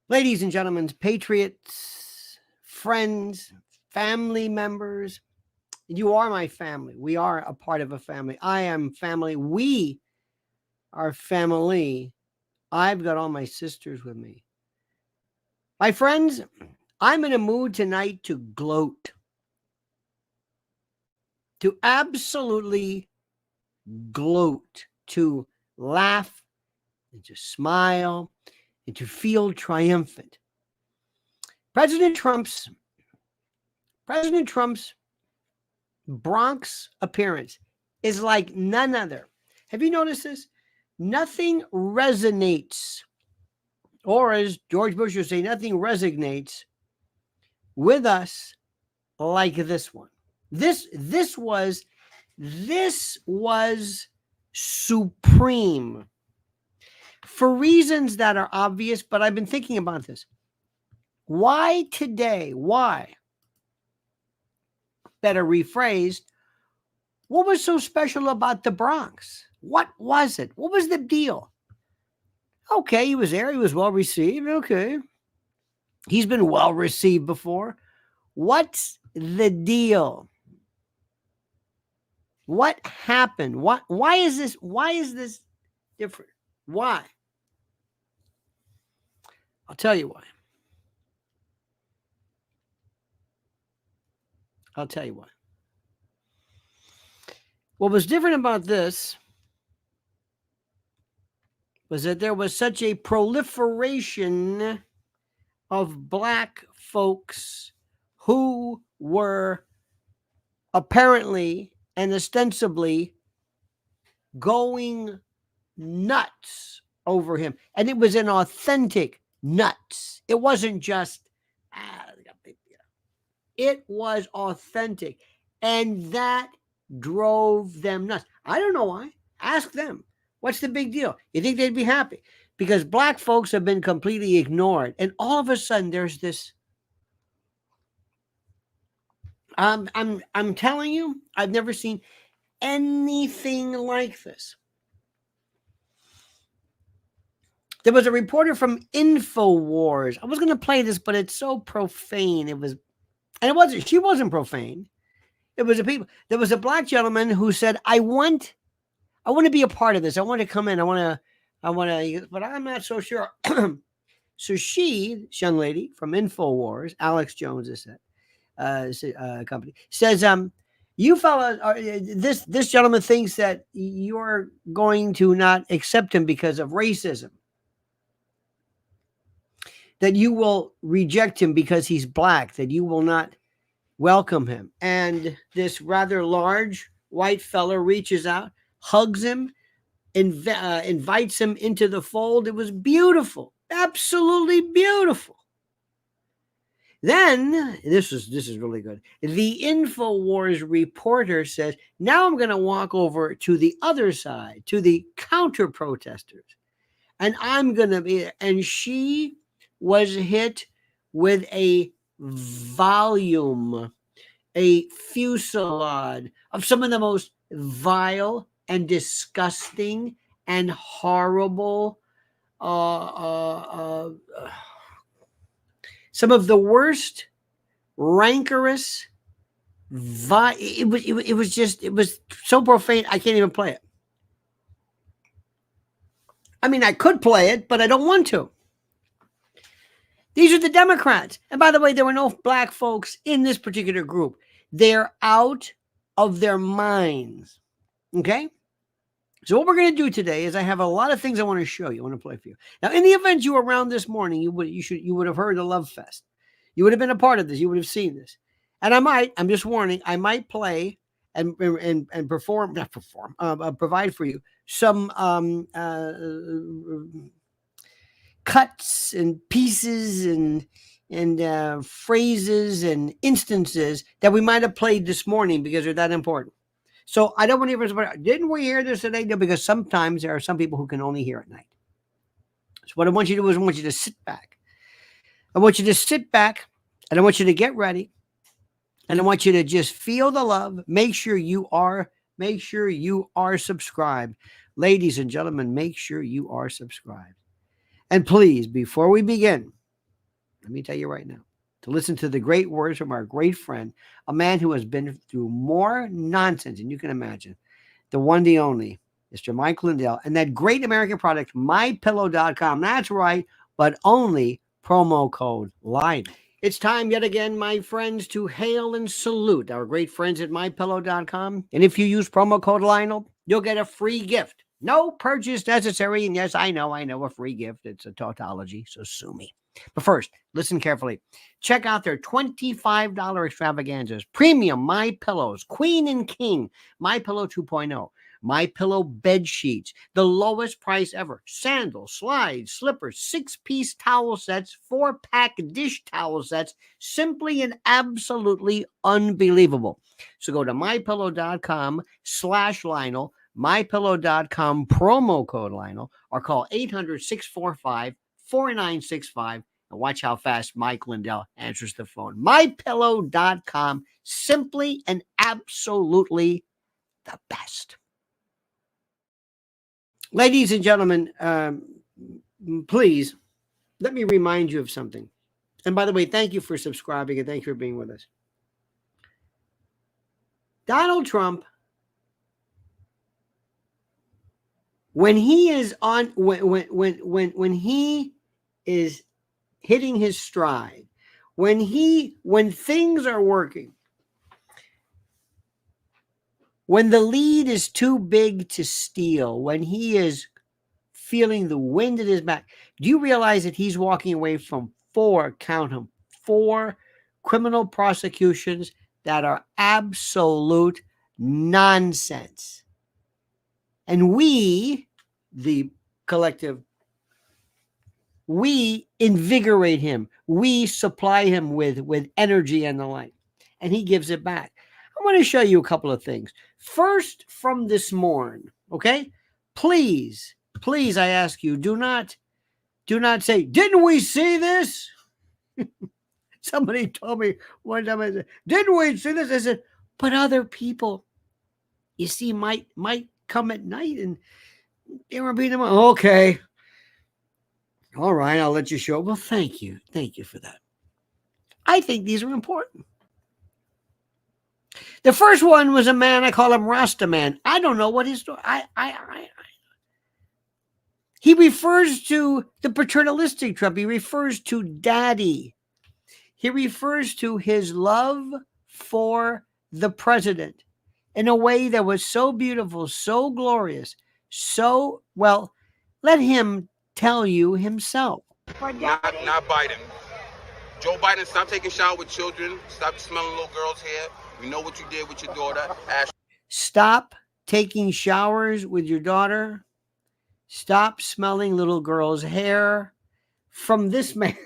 Ladies and gentlemen, patriots, friends, family members, you are my family. We are a part of a family. I am family. We are family. I've got all my sisters with me. My friends, I'm in a mood tonight to gloat, to absolutely gloat, to laugh and to smile and to feel triumphant. President Trump's President Trump's Bronx appearance is like none other. Have you noticed this? Nothing resonates, or as George Bush would say, nothing resonates with us like this one. This was supreme for reasons that are obvious, but I've been thinking about this. Why today? Why? Better rephrased, what was so special about the Bronx? What was it? What was the deal? Okay, he was there. He was well received. Okay. He's been well received before. What's the deal? What happened? Why is this different? Why? I'll tell you why. I'll tell you why. What was different about this was that there was such a proliferation of black folks who were apparently and ostensibly going nuts over him. And it was an authentic nuts. It wasn't just, it was authentic. And that drove them nuts. I don't know why. Ask them. What's the big deal? You think they'd be happy? Because black folks have been completely ignored. And all of a sudden there's this. I'm telling you, I've never seen anything like this. There was a reporter from InfoWars. I was going to play this, but it's so profane. She wasn't profane. It was there was a black gentleman who said, I want to be a part of this. I want to come in. I want to, but I'm not so sure. So this young lady from InfoWars, Alex Jones is that company, says, you fellas, this gentleman thinks that you're going to not accept him because of racism. That you will reject him because he's black, that you will not welcome him. And this rather large white fella reaches out, hugs him, invites him into the fold. It was beautiful, absolutely beautiful. Then, this is really good. The InfoWars reporter says, now I'm going to walk over to the other side, to the counter protesters. And I'm going to be, and she was hit with a volume, a fusillade of some of the most vile and disgusting and horrible, some of the worst, rancorous, it was so profane, I can't even play it. I mean, I could play it, but I don't want to. These are the Democrats. And by the way, there were no black folks in this particular group. They're out of their minds. Okay? So what we're going to do today is I have a lot of things I want to show you. I want to play for you. Now, in the event you were around this morning, you would have heard the Love Fest. You would have been a part of this. You would have seen this. And I'm just warning, I might play and provide for you some cuts and pieces and phrases and instances that we might have played this morning because they're that important. So I don't want to hear, didn't we hear this today? No, because sometimes there are some people who can only hear at night. So what I want you to do is I want you to sit back. I want you to sit back and I want you to get ready. And I want you to just feel the love. Make sure you are subscribed. Ladies and gentlemen, make sure you are subscribed. And please, before we begin, Let me tell you right now. To listen to the great words from our great friend, a man who has been through more nonsense than you can imagine. The one, the only, Mr. Mike Lindell, and that great American product, mypillow.com. That's right, but only promo code Lionel. It's time yet again, my friends, to hail and salute our great friends at mypillow.com. And if you use promo code Lionel, you'll get a free gift. No purchase necessary. And yes, I know, a free gift. It's a tautology, so sue me. But first, listen carefully. Check out their $25 extravaganzas. Premium My Pillows, Queen and King, My Pillow 2.0. My Pillow bed sheets, the lowest price ever. Sandals, slides, slippers, 6-piece towel sets, 4-pack dish towel sets. Simply and absolutely unbelievable. So go to mypillow.com/Lionel, mypillow.com promo code Lionel, or call 800-645-4965 and watch how fast Mike Lindell answers the phone. mypillow.com, simply and absolutely the best. Ladies and gentlemen, please let me remind you of something. And by the way, thank you for subscribing and thank you for being with us. Donald Trump, when he is on, when he is hitting his stride, when things are working, when the lead is too big to steal, when he is feeling the wind at his back, do you realize that he's walking away from 4 criminal prosecutions that are absolute nonsense? And we, the collective, we invigorate him. We supply him with energy and the like. And he gives it back. I want to show you a couple of things. First, from this morning, okay? Please, I ask you, do not say, didn't we see this? Somebody told me one time, I said, didn't we see this? I said, but other people, you see, might come at night and they were beating them up. Okay. All right, I'll let you show. Well, thank you. Thank you for that. I think these are important. The first one was a man, I call him Rasta Man. I don't know what his story. He refers to the paternalistic Trump. He refers to daddy. He refers to his love for the president in a way that was so beautiful, so glorious, so, well, let him tell you himself. Not Biden. Joe Biden, stop taking shower with children. Stop smelling little girls' hair. We know what you did with your daughter. Stop taking showers with your daughter. Stop smelling little girls' hair. From this man,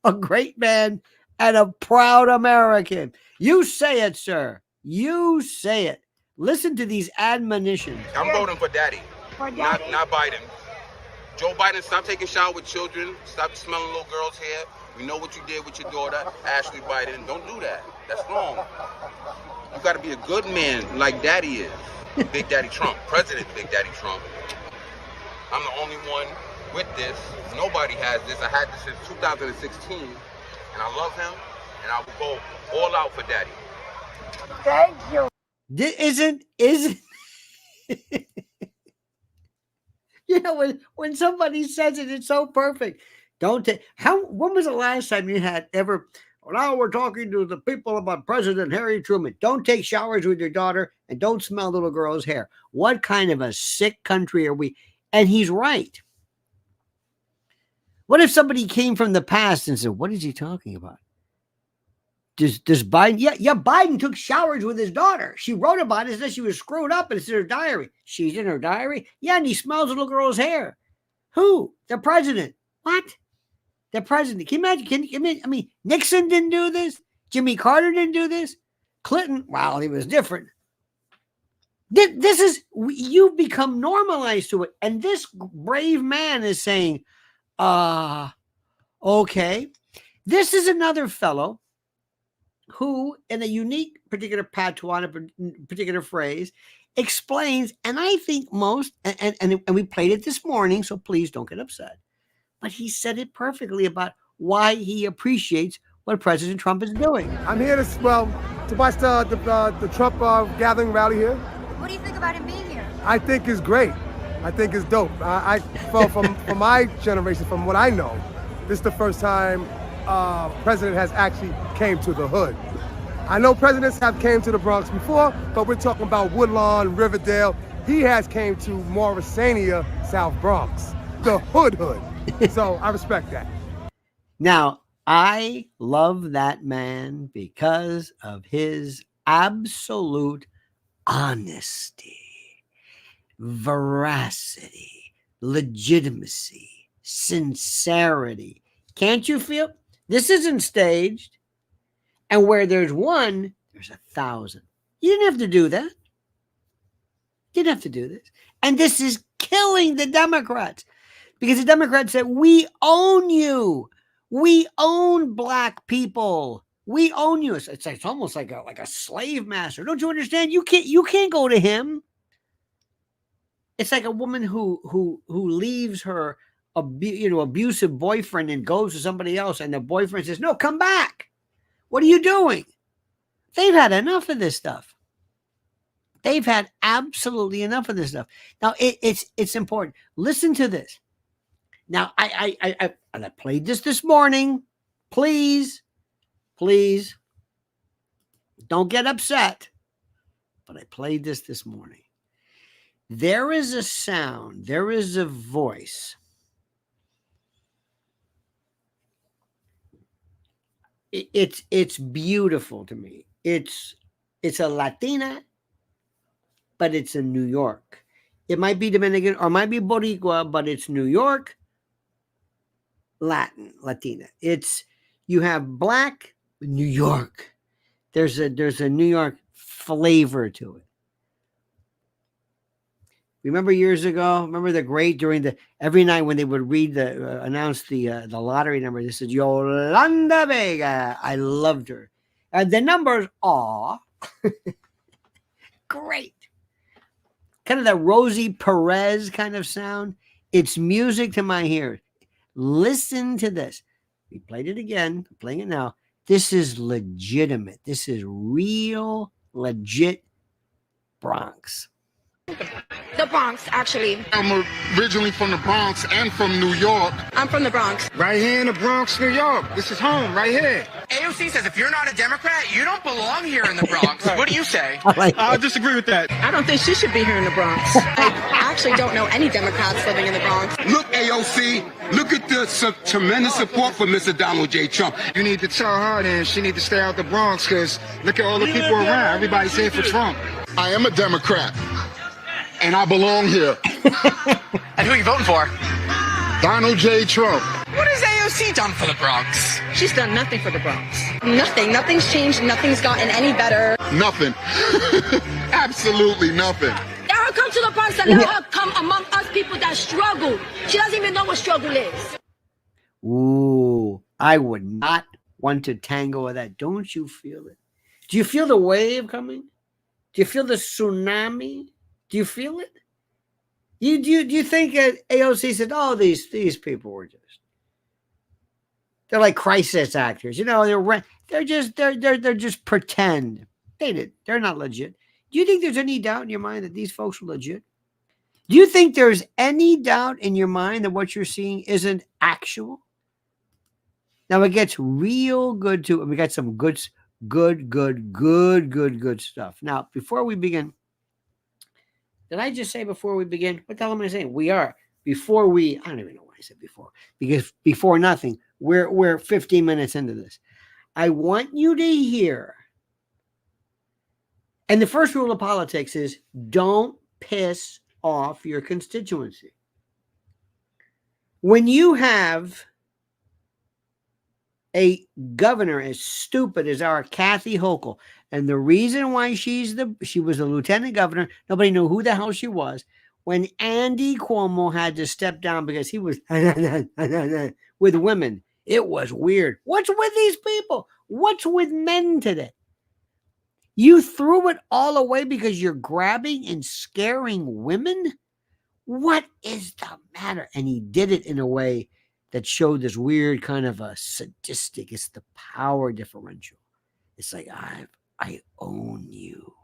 a great man and a proud American. You say it, sir. You say it. Listen to these admonitions. I'm voting for daddy. Not Biden. Joe Biden, stop taking shower with children. Stop smelling little girls' hair. We know what you did with your daughter, Ashley Biden. Don't do that. That's wrong. You got to be a good man like daddy is. Big Daddy Trump. President Big Daddy Trump. I'm the only one with this. Nobody has this. I had this since 2016. And I love him. And I will go all out for daddy. Thank you. Isn't you know, when somebody says it, it's so perfect. When was the last time you had ever, well, now we're talking to the people about President Harry Truman. Don't take showers with your daughter and don't smell little girls' hair. What kind of a sick country are we? And he's right. What if somebody came from the past and said, what is he talking about? Does Biden? Yeah, Biden took showers with his daughter. She wrote about it, said she was screwed up, and it's in her diary. She's in her diary? Yeah, and he smells little girl's hair. Who? The president. What? The president. Can you imagine? I mean, Nixon didn't do this. Jimmy Carter didn't do this. Clinton, well, he was different. This is, you've become normalized to it. And this brave man is saying, okay. This is another fellow who, in a unique particular patois, a particular phrase, explains, and I think most, and we played it this morning, so please don't get upset, but he said it perfectly about why he appreciates what President Trump is doing. I'm here to watch the Trump gathering rally here. What do you think about him being here? I think it's great. I think it's dope. From my generation, from what I know, this is the first time president has actually came to the hood. I know presidents have came to the Bronx before, but we're talking about Woodlawn, Riverdale. He has came to Morrisania, South Bronx, the hood. So I respect that. Now, I love that man because of his absolute honesty, veracity, legitimacy, sincerity. Can't you feel? This isn't staged. And where there's one, there's 1,000. You didn't have to do that. You didn't have to do this. And this is killing the Democrats because the Democrats said, we own you. We own black people. We own you. It's almost like a slave master. Don't you understand? You can't go to him. It's like a woman who leaves her abusive boyfriend and goes to somebody else, and the boyfriend says, "No, come back. What are you doing?" They've had enough of this stuff. They've had absolutely enough of this stuff. Now it's important. Listen to this. Now I played this morning. Please don't get upset. But I played this morning. There is a sound. There is a voice. It's beautiful to me. It's a Latina, but it's in New York. It might be Dominican or it might be Boricua, but it's New York, Latina. You have black New York. There's a New York flavor to it. Remember years ago? Remember every night when they would announce the lottery number? This is Yolanda Vega. I loved her. And the numbers are great. Kind of that Rosie Perez kind of sound. It's music to my ears. Listen to this. We played it again. I'm playing it now. This is legitimate. This is real, legit Bronx. The Bronx, actually. I'm originally from the Bronx and from New York. I'm from the Bronx. Right here in the Bronx, New York. This is home, right here. AOC says if you're not a Democrat, you don't belong here in the Bronx. What do you say? I disagree with that. I don't think she should be here in the Bronx. I actually don't know any Democrats living in the Bronx. Look, AOC, look at the tremendous support for Mr. Donald J. Trump. You need to tell her then she need to stay out the Bronx because look at all the people around. Everybody's here for Trump. I am a Democrat, and I belong here. And who are you voting for? Donald J. Trump. What has AOC done for the Bronx? She's done nothing for the Bronx. Nothing. Nothing's changed. Nothing's gotten any better. Nothing. Absolutely nothing. Let her come to the Bronx and let her come among us people that struggle. She doesn't even know what struggle is. Ooh, I would not want to tango with that. Don't you feel it? Do you feel the wave coming? Do you feel the tsunami? Do you feel it? Do you think AOC said, "Oh, these people were they're like crisis actors, they're just pretend." They're not legit. Do you think there's any doubt in your mind that these folks are legit? Do you think there's any doubt in your mind that what you're seeing isn't actual? Now it gets real good too. We got some good stuff. Now, before we begin, did I just say before we begin? What the hell am I saying? I don't even know why I said before. Because before nothing, we're 15 minutes into this. I want you to hear. And the first rule of politics is don't piss off your constituency. When you have a governor as stupid as our Kathy Hochul, and the reason why she was the lieutenant governor, nobody knew who the hell she was. When Andy Cuomo had to step down because he was with women, it was weird. What's with these people? What's with men today? You threw it all away because you're grabbing and scaring women? What is the matter? And he did it in a way that showed this weird kind of a sadistic. It's the power differential. It's like I own you.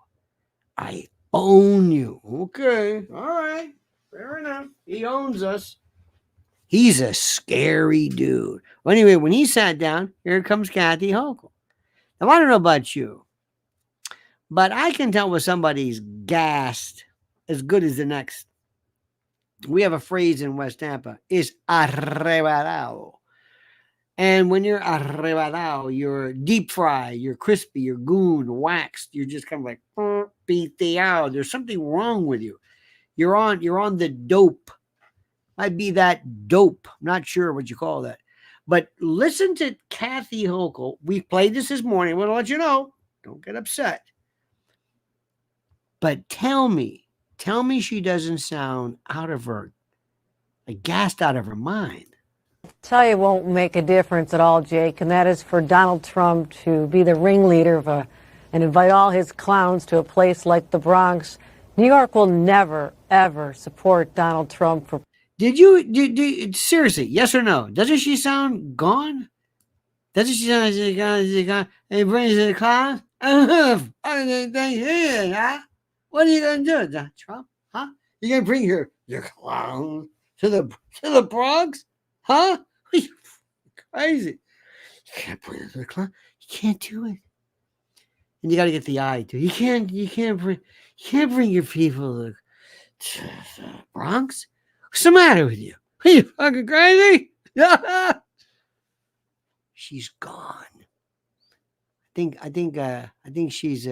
I own you. Okay, all right, fair enough. He owns us. He's a scary dude. Well, anyway, when he sat down, here comes Kathy Hochul. Now, I don't know about you, but I can tell when somebody's gassed as good as the next. We have a phrase in West Tampa, is arrebatado. And when you're arrebatado, you're deep fried, you're crispy, you're gooned, waxed, you're just kind of like piteado. There's something wrong with you. You're on the dope. Might be that dope. I'm not sure what you call that. But listen to Kathy Hochul. We played this morning. I want to let you know. Don't get upset. But tell me she doesn't sound out of her, like gassed out of her mind. Tell you won't make a difference at all, Jake, and that is for Donald Trump to be the ringleader of and invite all his clowns to a place like the Bronx. New York will never, ever support Donald Trump for... Did you seriously, yes or no? Doesn't she sound gone? Doesn't she sound like she's gone? And brings the clowns? What are you gonna do, Donald Trump? Huh? You gonna bring your clown to the Bronx? Huh? Are you crazy? You can't bring it to the clown. You can't do it. And you got to get the eye too. You can't bring your people to the Bronx. What's the matter with you? Are you fucking crazy? She's gone. I think she's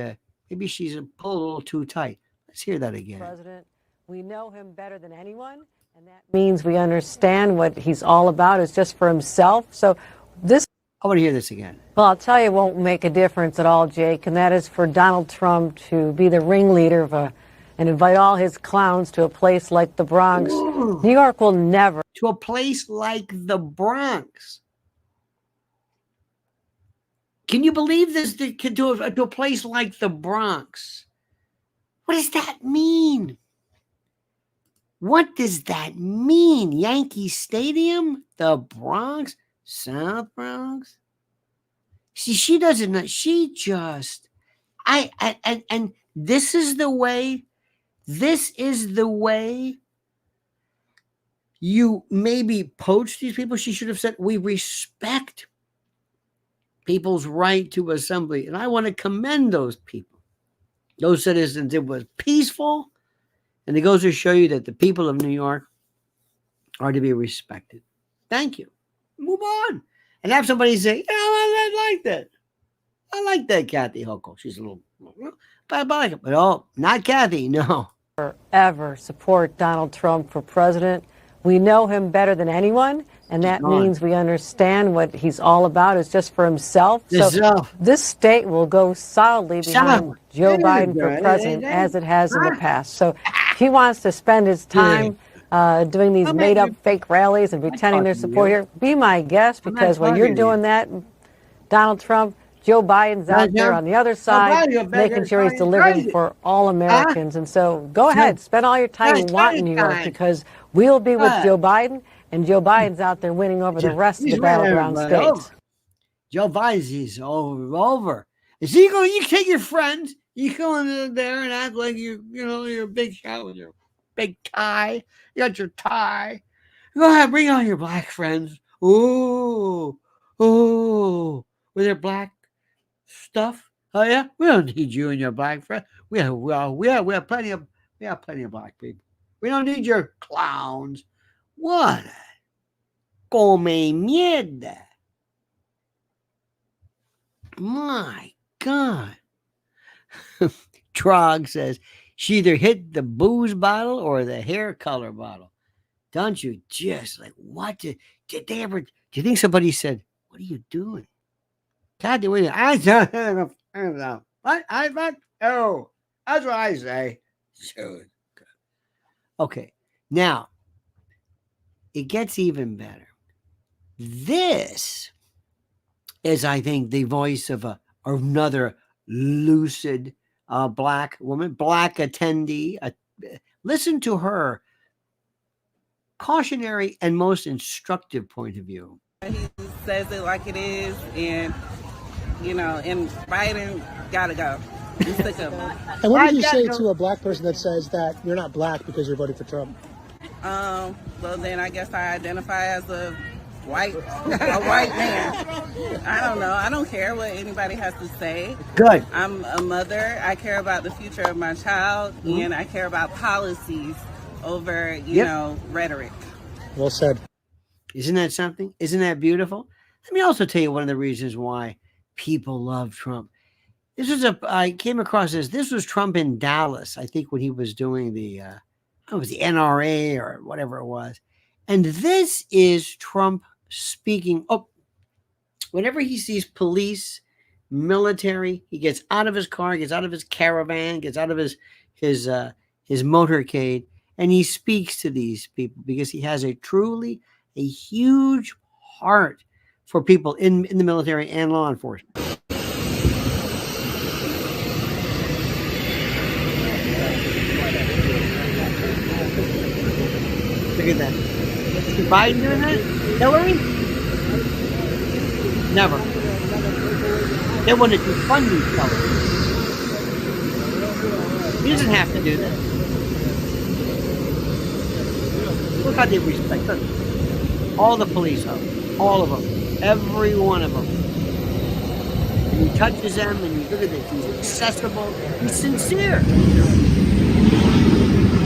maybe she's pulled a little too tight. Let's hear that again. President, we know him better than anyone, and that means we understand what he's all about is just for himself. So this... I want to hear this again. Well, I'll tell you, it won't make a difference at all, Jake, and that is for Donald Trump to be the ringleader of and invite all his clowns to a place like the Bronx. Ooh. New York will never... To a place like the Bronx. Can you believe this? To a place like the Bronx. What does that mean? What does that mean? Yankee Stadium? The Bronx? South Bronx? See, she doesn't know. She just... And this is the way you maybe poach these people. She should have said, we respect people's right to assembly. And I want to commend those people, those citizens. It was peaceful. And it goes to show you that the people of New York are to be respected. Thank you. Move on. And have somebody say, I like that. I like that Kathy Hochul. She's a little, but I like it. But oh, not Kathy, no. Ever support Donald Trump for president. We know him better than anyone, and that means we understand what he's all about is just for himself. So this state will go solidly behind Joe Biden for president as it has in the past. So if he wants to spend his time doing these made-up fake rallies and pretending their support here, be my guest, because when you're doing that, Donald Trump, Joe Biden's out there on the other side making sure he's delivering for all Americans. And so go ahead, spend all your time you want in New York, because we'll be with Joe Biden, and Joe Biden's out there winning over the rest of the battleground states. Joe Biden's over. Is he going? You take your friends, you go in there and act like you're a big shot with your big tie. You got your tie. Go ahead, bring on your black friends. Ooh, with their black stuff. Oh yeah, we don't need you and your black friend. We have plenty of black people. We don't need your clowns. What? Come mierda. My God. Trog says she either hit the booze bottle or the hair color bottle. Don't you just like, what did they ever, do you think somebody said, what are you doing? God, what? Oh, that's what I say. Okay, now it gets even better. This is, I think, the voice of another lucid black woman, black attendee. Listen to her cautionary and most instructive point of view. He says it like it is, and and Biden gotta go. I'm sick of him. And what would you say to a black person that says that you're not black because you're voting for Trump? Well, then I guess I identify as a white man. I don't know. I don't care what anybody has to say. Good. I'm a mother. I care about the future of my child, and I care about policies over, rhetoric. Well said. Isn't that something? Isn't that beautiful? Let me also tell you one of the reasons why people love Trump. I came across this. This was Trump in Dallas, I think, when he was doing the NRA or whatever it was. And this is Trump speaking. Oh, whenever he sees police, military, he gets out of his car, gets out of his caravan, gets out of his motorcade, and he speaks to these people because he has a huge heart for people in the military and law enforcement. Look at that. Is Biden doing that? Hillary? Never. They want to defund these fellas. He doesn't have to do that. Look how they respect them. All the police officers, all of them, every one of them. And he touches them, and you look at this. He's accessible. He's sincere.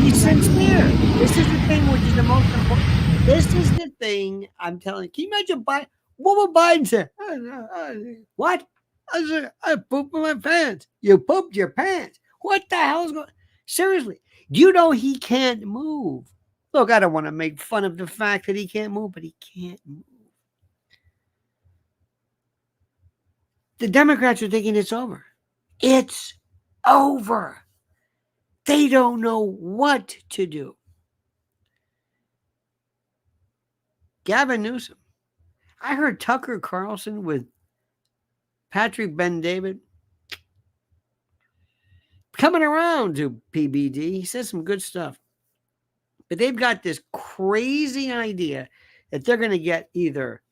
He's sincere. This is the thing which is the most important. This is the thing I'm telling you. Can you imagine Biden? What would Biden say? What? I pooped in my pants. You pooped your pants. What the hell is going on? Seriously. Do you know he can't move? Look, I don't want to make fun of the fact that he can't move, but he can't move. The Democrats are thinking it's over. It's over. They don't know what to do. Gavin Newsom. I heard Tucker Carlson with Patrick Ben-David coming around to PBD. He says some good stuff. But they've got this crazy idea that they're going to get either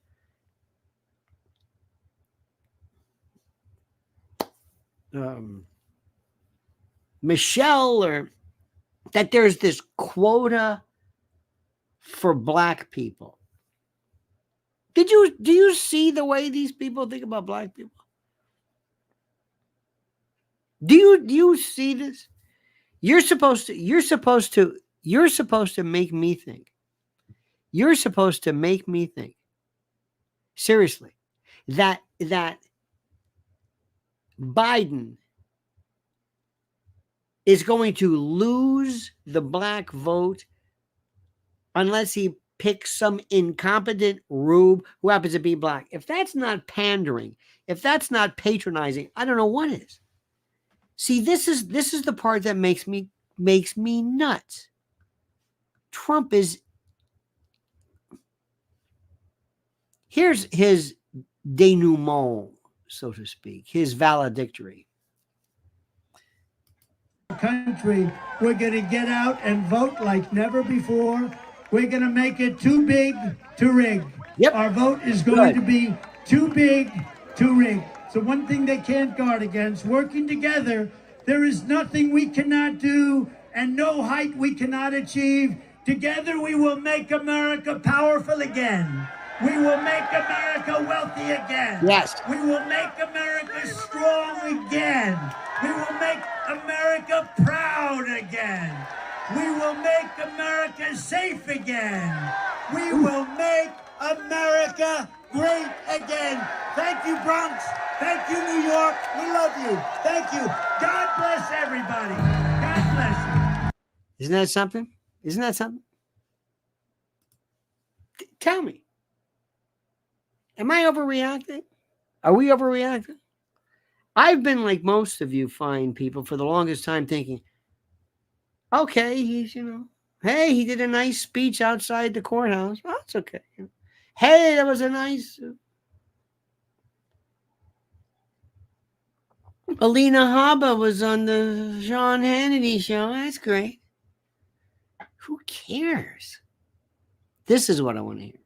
Michelle, or that there's this quota for black people. Do you see the way these people think about black people? Do you see this? You're supposed to make me think. You're supposed to make me think. Seriously. That Biden is going to lose the black vote unless he picks some incompetent rube who happens to be black. If that's not pandering, if that's not patronizing, I don't know what is. See, this is the part that makes me nuts. Trump is, here's his denouement, so to speak, his valedictory. Country, we're going to get out and vote like never before. We're going to make it too big to rig. Yep. Our vote is going to be too big to rig. So one thing they can't guard against, working together, there is nothing we cannot do and no height we cannot achieve. Together we will make America powerful again. We will make America wealthy again. Yes. We will make America strong again. We will make America proud again. We will make America safe again. We will make America great again. Thank you, Bronx. Thank you, New York. We love you. Thank you. God bless everybody. God bless you. Isn't that something? Isn't that something? Tell me. Am I overreacting? Are we overreacting? I've been like most of you fine people for the longest time thinking, okay, he's, hey, he did a nice speech outside the courthouse. Oh, that's okay. Hey, that was a nice. Alina Habba was on the Sean Hannity show. That's great. Who cares? This is what I want to hear.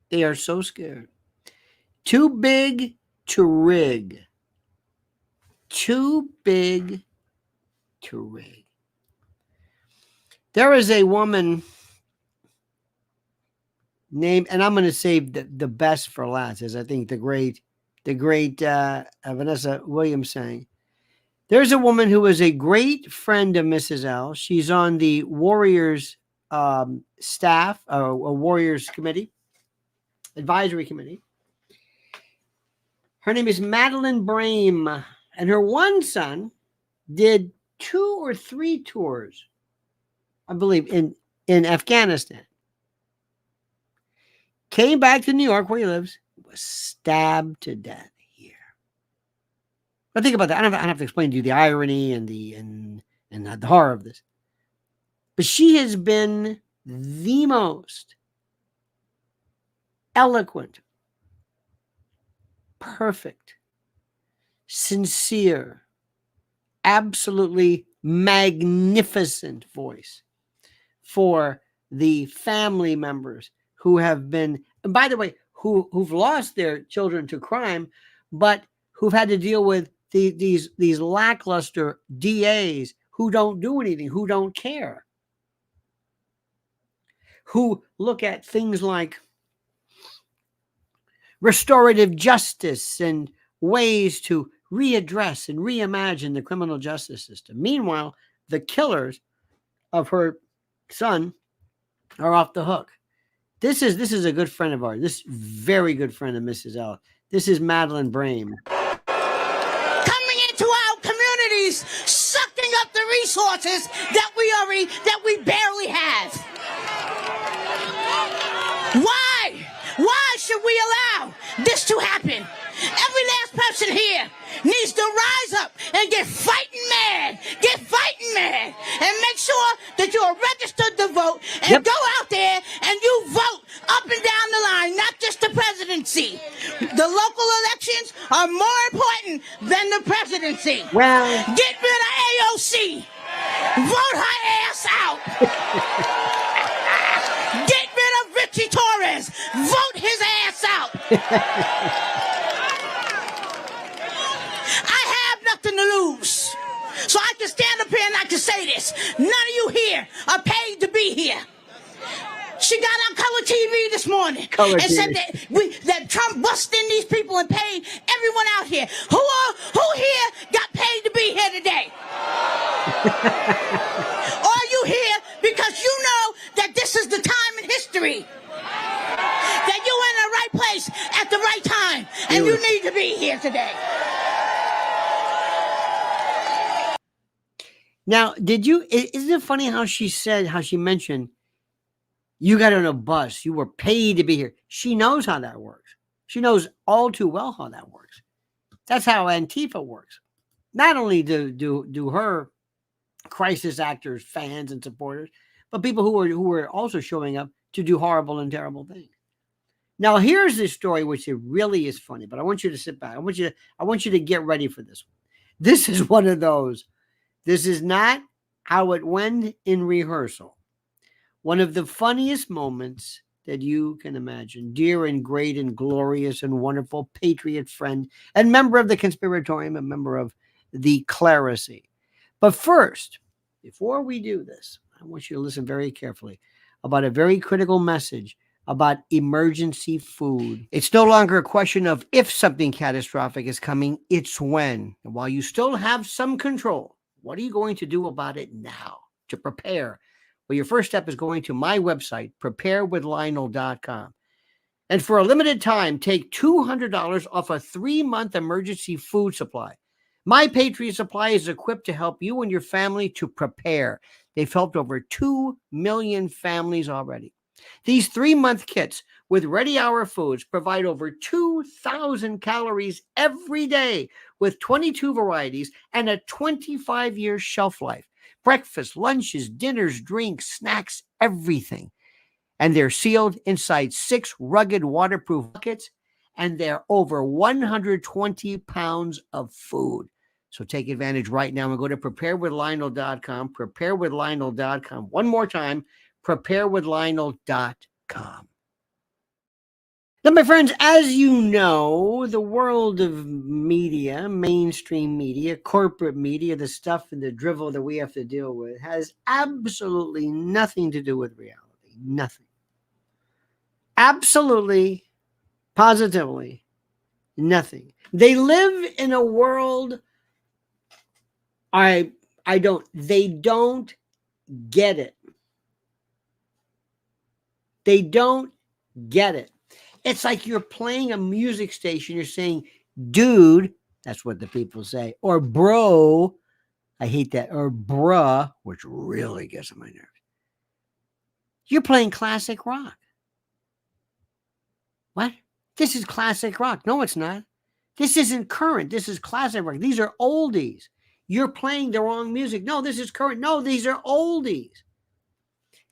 They are so scared. Too big to rig. Too big to rig. There is a woman named, and I'm going to save the best for last, as I think the great Vanessa Williams saying. There's a woman who is a great friend of Mrs. L. She's on the Warriors staff, a Warriors committee, advisory committee. Her name is Madeline Brame, and her one son did 2 or 3 tours, I believe, in Afghanistan. Came back to New York, where he lives, was stabbed to death here. But think about that. I don't have to explain to you the irony and the horror of this. But she has been the most eloquent, perfect, sincere, absolutely magnificent voice for the family members who have been, and by the way, who've lost their children to crime, but who've had to deal with these lackluster DAs who don't do anything, who don't care, who look at things like restorative justice and ways to readdress and reimagine the criminal justice system. Meanwhile, the killers of her son are off the hook. This is a good friend of ours. This very good friend of Mrs. L. This is Madeline Brame. Coming into our communities, sucking up the resources that we barely have. Why should we allow this to happen? Every last person here needs to rise up and get fighting mad, and make sure that you're registered to vote and go out there and you vote up and down the line, not just the presidency. The local elections are more important than the presidency. Well, get rid of AOC. Vote her ass out. Get rid of Richie Torres. Vote his ass out. To lose. So I can stand up here and I can say this. None of you here are paid to be here. She got on color TV this morning and said that Trump busted in these people and paid everyone out here. Who here got paid to be here today? Are you here because you know that this is the time in history that you're in the right place at the right time and you need to be here today? Now, isn't it funny how she mentioned, you got on a bus, you were paid to be here. She knows how that works. She knows all too well how that works. That's how Antifa works. Not only do her crisis actors, fans and supporters, but people who are also showing up to do horrible and terrible things. Now, here's this story, which it really is funny, but I want you to sit back. I want you to get ready for this one. This is one of those. This is not how it went in rehearsal. One of the funniest moments that you can imagine. Dear and great and glorious and wonderful patriot friend and member of the conspiratorium, a member of the clerisy. But first, before we do this, I want you to listen very carefully about a very critical message about emergency food. It's no longer a question of if something catastrophic is coming, it's when. And while you still have some control, what are you going to do about it now to prepare? Well, your first step is going to my website, preparewithlionel.com. And for a limited time, take $200 off a 3-month emergency food supply. My Patriot Supply is equipped to help you and your family to prepare. They've helped over 2 million families already. These 3-month kits with ready hour foods provide over 2,000 calories every day with 22 varieties and a 25-year shelf life. Breakfast, lunches, dinners, drinks, snacks, everything. And they're sealed inside 6 rugged waterproof buckets, and they're over 120 pounds of food. So take advantage right now and go to preparewithlionel.com, preparewithlionel.com. One more time, preparewithlionel.com. MSDNC.com. Now, my friends, as you know, the world of media, mainstream media, corporate media, the stuff and the drivel that we have to deal with has absolutely nothing to do with reality. Nothing. Absolutely, positively, nothing. They live in a world they don't get it. They don't get it. It's like you're playing a music station. You're saying, dude, that's what the people say, or bro, I hate that, or bruh, which really gets on my nerves. You're playing classic rock. What? This is classic rock. No, it's not. This isn't current. This is classic rock. These are oldies. You're playing the wrong music. No, this is current. No, these are oldies.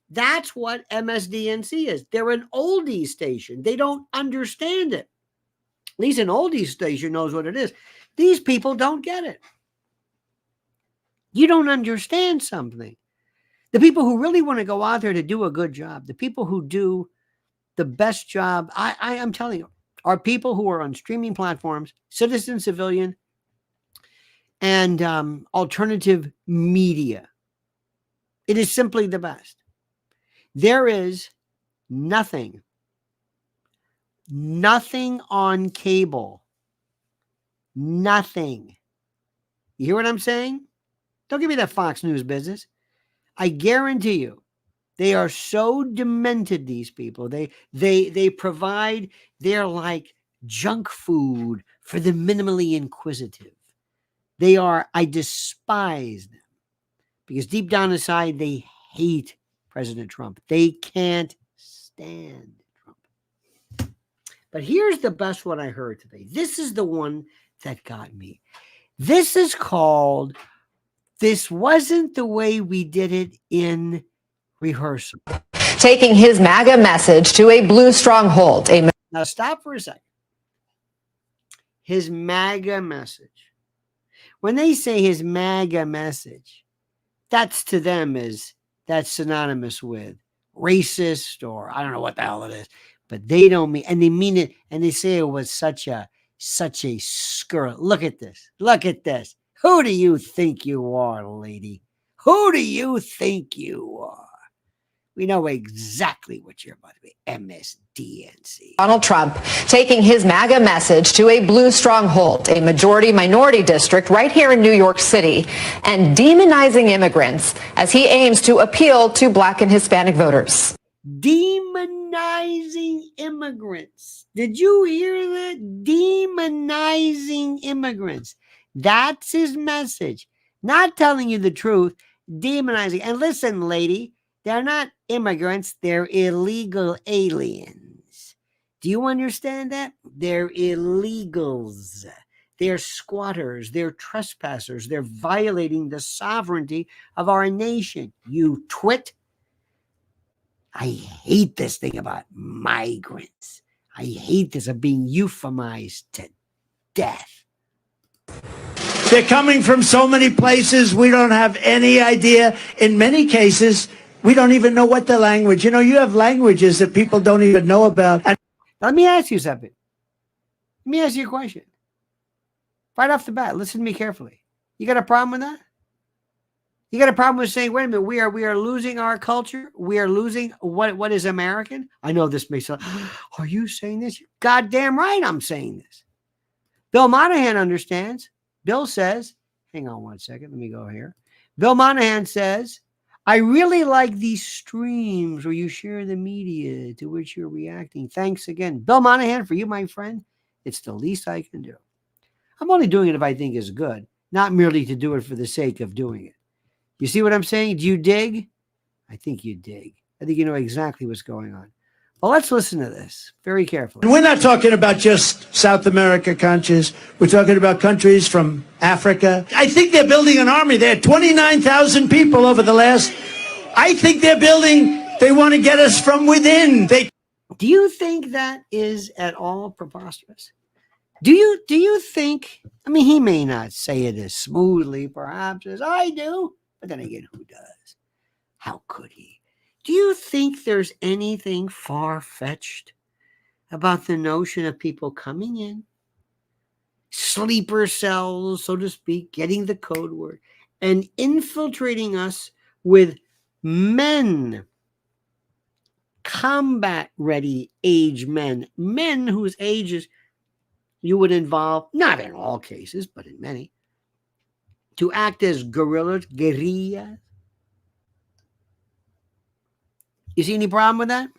That's what MSDNC is. They're an oldies station. They don't understand it. At least an oldies station knows what it is. These people don't get it. You don't understand something. The people who really want to go out there to do a good job, the people who do the best job, I'm telling you, are people who are on streaming platforms, citizen, civilian, and alternative media. It is simply the best. There is nothing on cable. Nothing. You hear what I'm saying? Don't give me that Fox News business. I guarantee you, they are so demented, these people. They provide, they're like junk food for the minimally inquisitive. I despise them because deep down inside, they hate President Trump. They can't stand Trump. But here's the best one I heard today. This is the one that got me. This is called, "This Wasn't the Way We Did It in Rehearsal." Taking his MAGA message to a blue stronghold. Now stop for a second. His MAGA message. When they say his MAGA message, that's to them that's synonymous with racist, or I don't know what the hell it is, but they don't mean, and they mean it, and they say it was such a skirt. Look at this. Look at this. Who do you think you are, lady? Who do you think you are? We know exactly what you're about to be. MSDNC. Donald Trump taking his MAGA message to a blue stronghold, a majority-minority district right here in New York City, and demonizing immigrants as he aims to appeal to Black and Hispanic voters. Demonizing immigrants. Did you hear that? Demonizing immigrants. That's his message. Not telling you the truth, demonizing. And listen, lady, they're not immigrants. They're illegal aliens. Do you understand that? They're illegals. They're squatters. They're trespassers. They're violating the sovereignty of our nation. You twit. I hate this thing about migrants. I hate this of being euphemized to death. They're coming from so many places we don't have any idea. In many cases, we don't even know what the language. You know, you have languages that people don't even know about. Let me ask you something. Let me ask you a question. Right off the bat, listen to me carefully. You got a problem with that? You got a problem with saying, wait a minute, we are losing our culture? We are losing what is American? I know this makes sense. Are you saying this? Goddamn right I'm saying this. Bill Monahan understands. Bill says, hang on one second, let me go here. Bill Monahan says, I really like these streams where you share the media to which you're reacting. Thanks again. Bill Monahan, for you, my friend, it's the least I can do. I'm only doing it if I think it's good, not merely to do it for the sake of doing it. You see what I'm saying? Do you dig? I think you dig. I think you know exactly what's going on. Well, let's listen to this very carefully. And we're not talking about just South America countries. We're talking about countries from Africa. I think they're building an army. They had 29,000 people over the last. I think they're building. They want to get us from within. Do you think that is at all preposterous? Do you think? I mean, he may not say it as smoothly, perhaps, as I do, but then again, who does? How could he? Do you think there's anything far-fetched about the notion of people coming in, sleeper cells, so to speak, getting the code word, and infiltrating us with men, combat-ready age men whose ages you would involve, not in all cases, but in many, to act as guerrillas? You see any problem with that?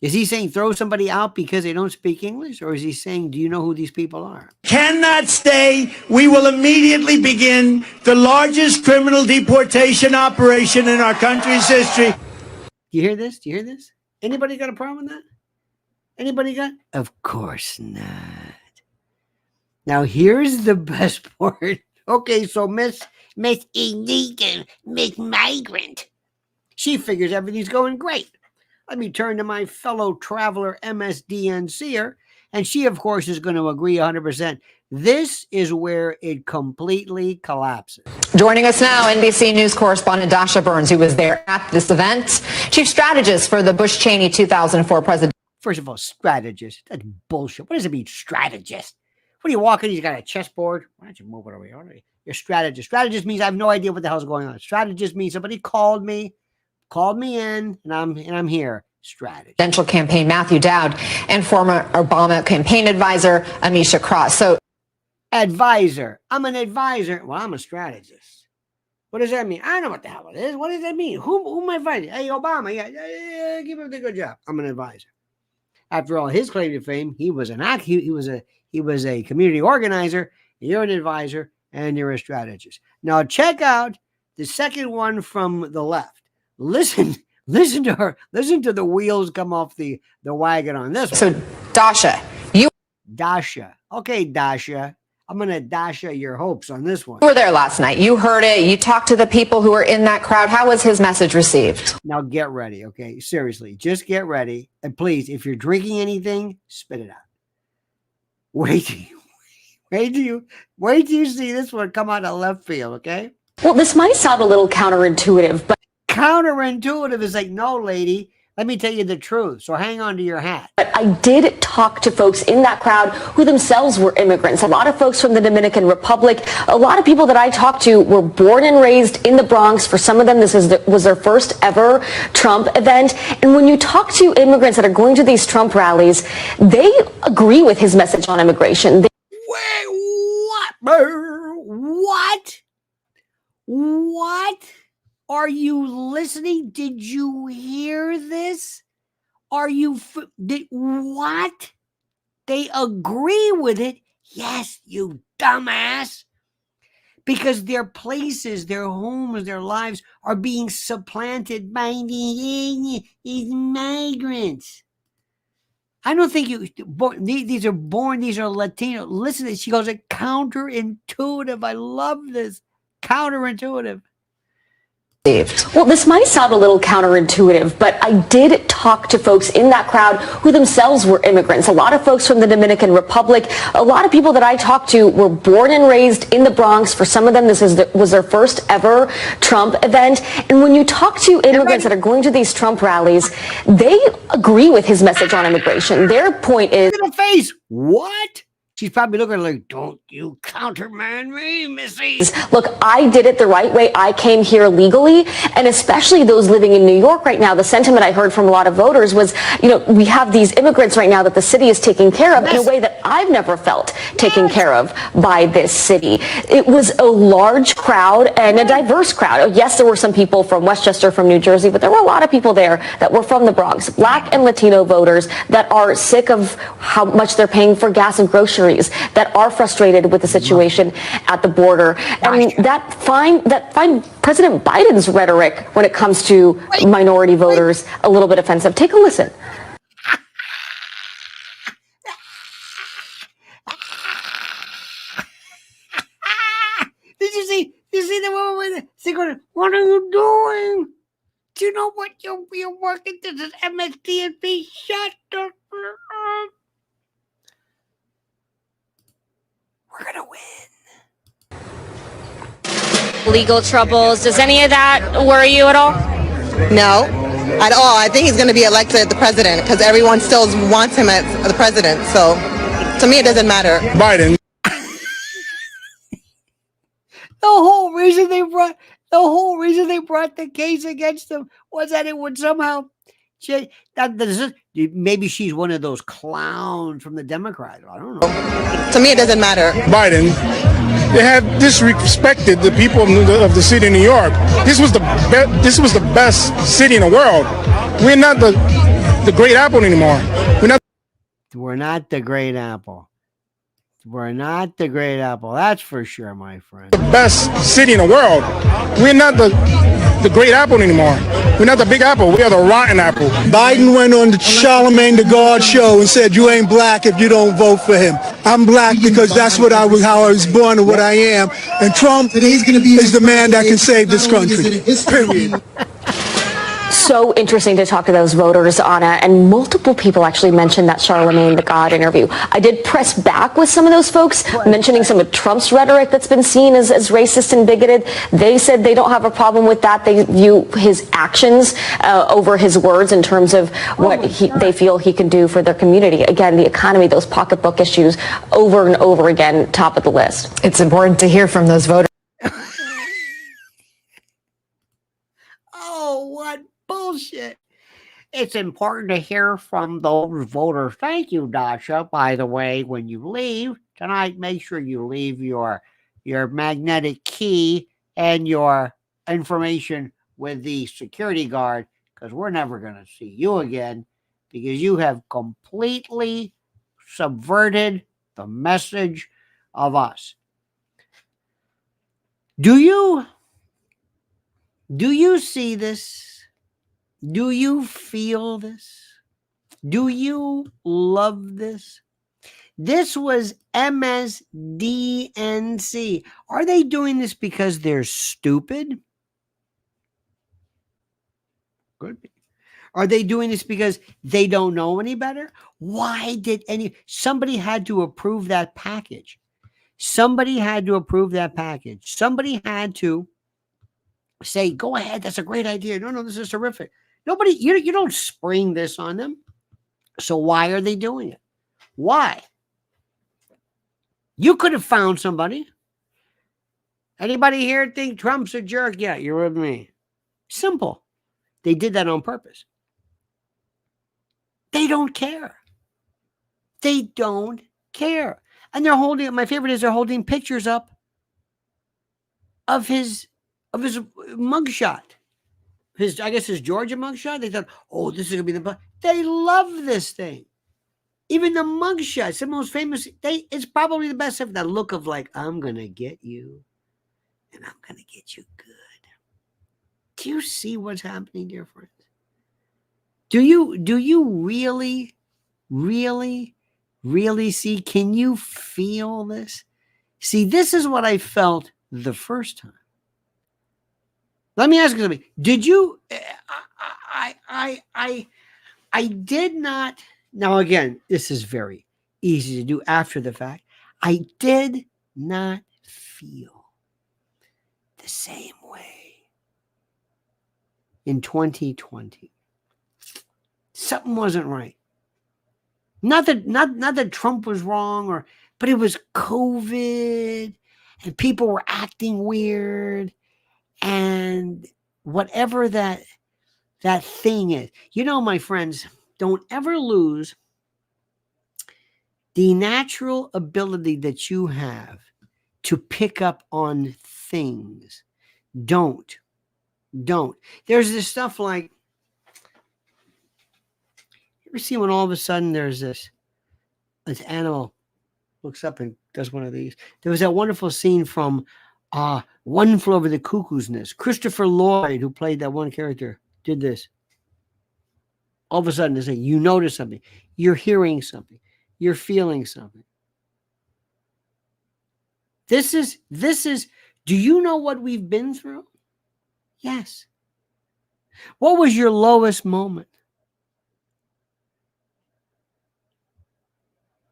Is he saying throw somebody out because they don't speak English? Or is he saying, do you know who these people are? Cannot stay. We will immediately begin the largest criminal deportation operation in our country's history. Do you hear this? Do you hear this? Anybody got a problem with that? Anybody got? Of course not. Now here's the best part. Okay, so Miss Illegal, Miss Migrant, she figures everything's going great. Let me turn to my fellow traveler MSDNCer, and she, of course, is going to agree 100%. This is where it completely collapses. Joining us now, NBC News correspondent Dasha Burns, who was there at this event, chief strategist for the Bush-Cheney 2004 president. First of all, strategist. That's bullshit. What does it mean, strategist? What are you walking? He's got a chessboard. Why don't you move it over here? You're strategist. Strategist means I have no idea what the hell's going on. Strategist means somebody called me in, and I'm here. Strategy. Presidential campaign Matthew Dowd and former Obama campaign advisor Amisha Cross. So, advisor. I'm an advisor. Well, I'm a strategist. What does that mean? I don't know what the hell it is. What does that mean? Who am I advising? Hey, Obama. Yeah, give him a good job. I'm an advisor. After all, his claim to fame, he was a community organizer. You're an advisor, and you're a strategist. Now check out the second one from the left. Listen to her. Listen to the wheels come off the wagon on this one. So, Dasha, Dasha. Okay, Dasha. I'm going to Dasha your hopes on this one. You were there last night. You heard it. You talked to the people who were in that crowd. How was his message received? Now get ready, okay? Seriously, just get ready. And please, if you're drinking anything, spit it out. Wait till you see this one come out of left field, okay? Well, this might sound a little counterintuitive, but counterintuitive is like, no, lady, let me tell you the truth. So hang on to your hat. But I did talk to folks in that crowd who themselves were immigrants. A lot of folks from the Dominican Republic. A lot of people that I talked to were born and raised in the Bronx. For some of them, this was their first ever Trump event. And when you talk to immigrants that are going to these Trump rallies, they agree with his message on immigration. Wait, what? What? Are you listening? Did you hear this? What? They agree with it? Yes, you dumbass. Because their places, their homes, their lives are being supplanted by these migrants. I don't think these are Latino. Listen to this. She calls it counterintuitive. I love this. Counterintuitive. Well, this might sound a little counterintuitive, but I did talk to folks in that crowd who themselves were immigrants. A lot of folks from the Dominican Republic. A lot of people that I talked to were born and raised in the Bronx. For some of them, this was their first ever Trump event. And when you talk to immigrants that are going to these Trump rallies, they agree with his message on immigration. Their point is... Look at the face. What? She's probably looking like, don't you countermand me, missy. Look, I did it the right way. I came here legally, and especially those living in New York right now, the sentiment I heard from a lot of voters was, we have these immigrants right now that the city is taking care of in a way that I've never felt taken care of by this city. It was a large crowd and a diverse crowd. Yes, there were some people from Westchester, from New Jersey, but there were a lot of people there that were from the Bronx, Black and Latino voters that are sick of how much they're paying for gas and groceries, that are frustrated with the situation at the border. And that find President Biden's rhetoric when it comes to minority voters a little bit offensive. Take a listen. Did you see the woman with it? Going, what are you doing? Do you know what you're working to this MSDNC? Shut up. We're going to win. Legal troubles. Does any of that worry you at all? No, at all. I think he's going to be elected the president because everyone still wants him as the president. So to me, it doesn't matter. Biden. The whole reason they brought the case against him was that it would somehow maybe she's one of those clowns from the Democrats. I don't know. To me, it doesn't matter. Biden. They have disrespected the people of the city of New York. This was the best city in the world. We're not the Great Apple anymore. We're not the Great Apple. We're not the Great Apple. That's for sure, my friend. The best city in the world. We're not the Great Apple anymore. We're not the Big Apple. We are the rotten apple. Biden went on the Charlemagne the God show and said, "You ain't black if you don't vote for him. I'm black because that's what how I was born and what I am. And Trump is the man that can save this country." Period. So interesting to talk to those voters, Anna, and multiple people actually mentioned that Charlemagne the God interview. I did press back with some of those folks, mentioning some of Trump's rhetoric that's been seen as racist and bigoted. They said they don't have a problem with that. They view his actions over his words in terms of what they feel he can do for their community. Again, the economy, those pocketbook issues, over and over again, top of the list. It's important to hear from those voters. Oh, what bullshit. It's important to hear from those voters. Thank you, Dasha. By the way, when you leave tonight, make sure you leave your magnetic key and your information with the security guard, because we're never going to see you again, because you have completely subverted the message of us. Do you see this? Do you feel this? Do you love this? This was MSDNC. Are they doing this because they're stupid? Could be. Are they doing this because they don't know any better? Why did somebody had to approve that package? Somebody had to approve that package. Somebody had to say, go ahead, that's a great idea. No, this is terrific. Nobody, you don't spring this on them. So why are they doing it? Why? You could have found somebody. Anybody here think Trump's a jerk? Yeah, you're with me. Simple. They did that on purpose. They don't care. They don't care. And they're holding, my favorite is they're holding pictures up of his mugshot. I guess his Georgia mugshot. They thought, oh, this is going to be the... They love this thing. Even the mugshot, some of the most famous, it's probably the best of that look of like, I'm going to get you and I'm going to get you good. Do you see what's happening, dear friends? Do you really, really, really see? Can you feel this? See, this is what I felt the first time. Let me ask you something. Did you? I did not. Now again, this is very easy to do after the fact. I did not feel the same way in 2020. Something wasn't right. Not that Trump was wrong, but it was COVID, and people were acting weird. And whatever that thing is, my friends, don't ever lose the natural ability that you have to pick up on things. Don't. There's this stuff like, you ever see when all of a sudden there's this animal looks up and does one of these? There was that wonderful scene from One Flew Over the Cuckoo's Nest. Christopher Lloyd, who played that one character, did this. All of a sudden, you notice something. You're hearing something. You're feeling something. This is, do you know what we've been through? Yes. What was your lowest moment?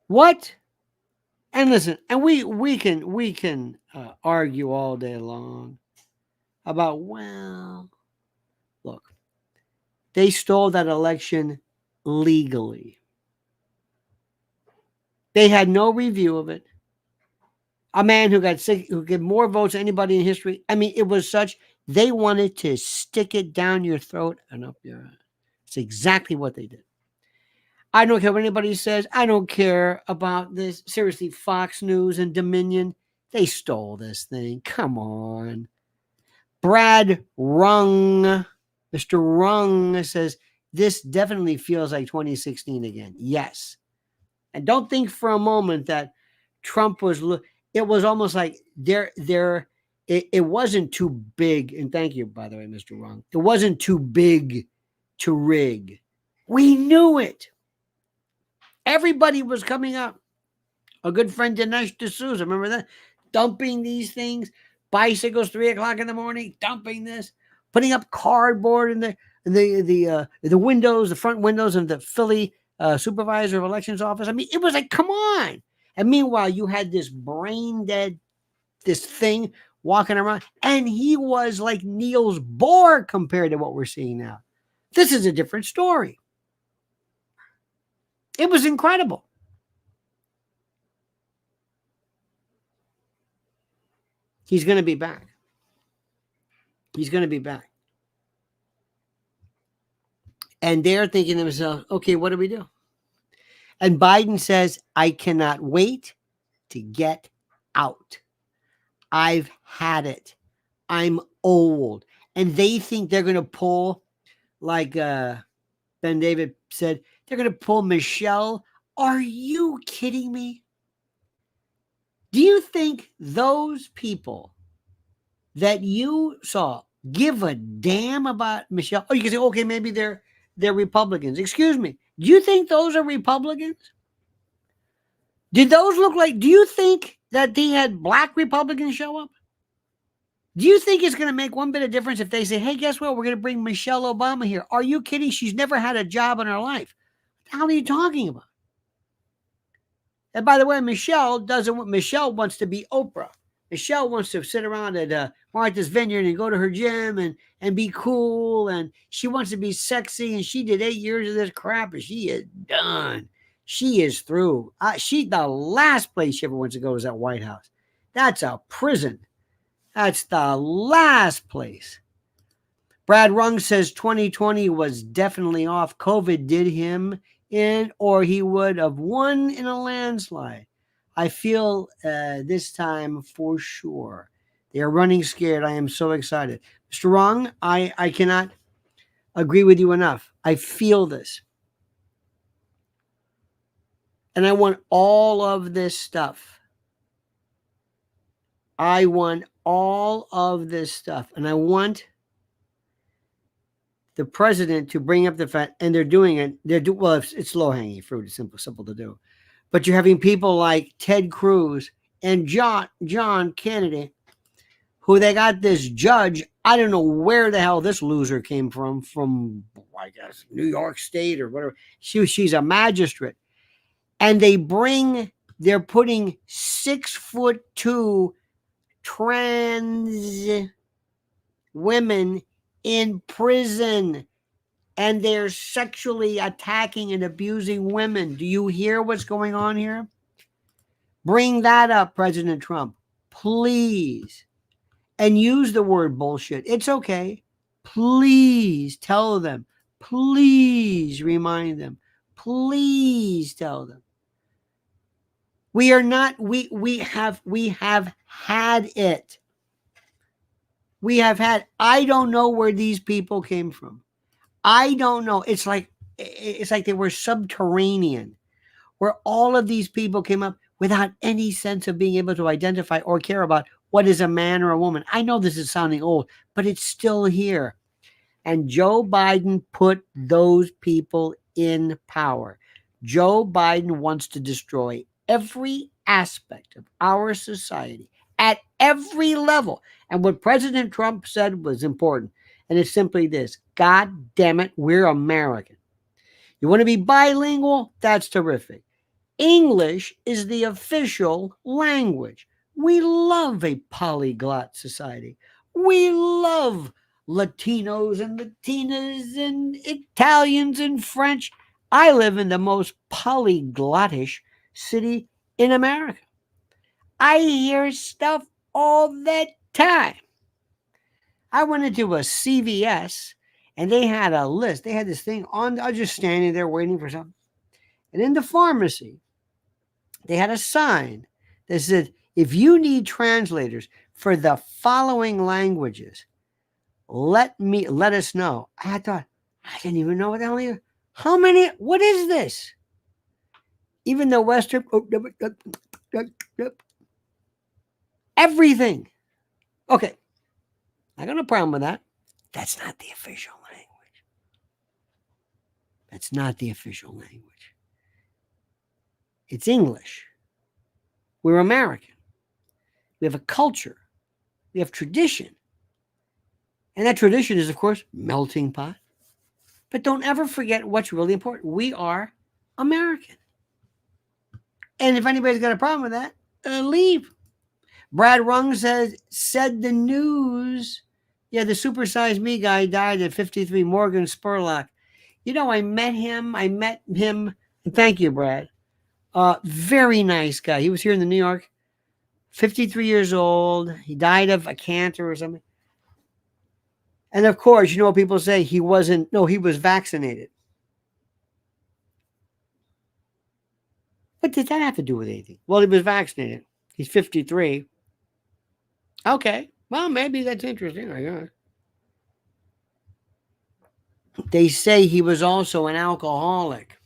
What? And listen, and we can argue all day long about, well, look, They stole that election legally. They had no review of it. A man who got sick, who got more votes than anybody in history. I mean, it was such, they wanted to stick it down your throat and up your ass. It's exactly what they did. I don't care what anybody says. I don't care about this. Seriously, Fox News and Dominion, they stole this thing. Come on. Brad Rung, Mr. Rung says, this definitely feels like 2016 again. Yes. And don't think for a moment that Trump was, it was almost like it wasn't too big. And thank you, by the way, Mr. Rung. It wasn't too big to rig. We knew it. Everybody was coming up. A good friend, Dinesh D'Souza, remember that? Dumping these things, bicycles, 3 o'clock in the morning, dumping this, putting up cardboard in the windows, the front windows of the Philly supervisor of elections office. I mean, it was like, come on. And meanwhile, you had this brain dead, this thing walking around, and he was like Niels Bohr compared to what we're seeing now. This is a different story. It was incredible. He's going to be back. He's going to be back. And they're thinking to themselves, okay, what do we do? And Biden says, I cannot wait to get out. I've had it. I'm old. And they think they're going to pull, like Ben David said, they're going to pull Michelle. Are you kidding me? Do you think those people that you saw give a damn about Michelle? Oh, you can say, okay, maybe they're Republicans. Excuse me. Do you think those are Republicans? Did those look like, do you think that they had black Republicans show up? Do you think it's going to make one bit of difference if they say, hey, guess what? We're going to bring Michelle Obama here. Are you kidding? She's never had a job in her life. What the hell are you talking about? And by the way, Michelle wants to be Oprah. Michelle wants to sit around at Martha's Vineyard and go to her gym and be cool. And she wants to be sexy. And she did 8 years of this crap and she is done. She is through. The last place she ever wants to go is that White House. That's a prison. That's the last place. Brad Rung says 2020 was definitely off. COVID did him in, or he would have won in a landslide. I feel this time for sure. They are running scared. I am so excited. Mr. Rung, I cannot agree with you enough. I feel this. And I want all of this stuff. I want all of this stuff. And I want the president to bring up the fact, and they're doing it. Well, it's low-hanging fruit. It's simple to do. But you're having people like Ted Cruz and John Kennedy, who they got this judge. I don't know where the hell this loser came from, I guess, New York State or whatever. She's a magistrate. And they're putting 6'2" trans women in prison, and they're sexually attacking and abusing women. Do you hear what's going on here? Bring that up, President Trump, please. And use the word bullshit. It's okay. Please tell them. Please remind them. Please tell them. We are not, we have had it. We have had, I don't know where these people came from. I don't know. It's like they were subterranean, where all of these people came up without any sense of being able to identify or care about what is a man or a woman. I know this is sounding old, but it's still here. And Joe Biden put those people in power. Joe Biden wants to destroy every aspect of our society at every level. And what President Trump said was important. And it's simply this: God damn it, we're American. You want to be bilingual? That's terrific. English is the official language. We love a polyglot society. We love Latinos and Latinas and Italians and French. I live in the most polyglottish city in America. I hear stuff all the time. I went into a CVS and they had a list. They had this thing on. I was just standing there waiting for something. And in the pharmacy, they had a sign that said, if you need translators for the following languages, let us know. I thought, I didn't even know what the hell it is. How many? What is this? Even the Western, everything. Okay. I got no problem with that. That's not the official language. That's not the official language. It's English. We're American. We have a culture. We have tradition. And that tradition is, of course, melting pot. But don't ever forget what's really important. We are American. And if anybody's got a problem with that, leave. Brad Rung said the news. Yeah, the supersized me guy died at 53, Morgan Spurlock. You know, I met him. And thank you, Brad. Very nice guy. He was here in the New York. 53 years old. He died of a cancer or something. And of course, you know what people say? He was vaccinated. What did that have to do with anything? Well, he was vaccinated. He's 53. Okay. Well, maybe that's interesting, I guess. They say he was also an alcoholic.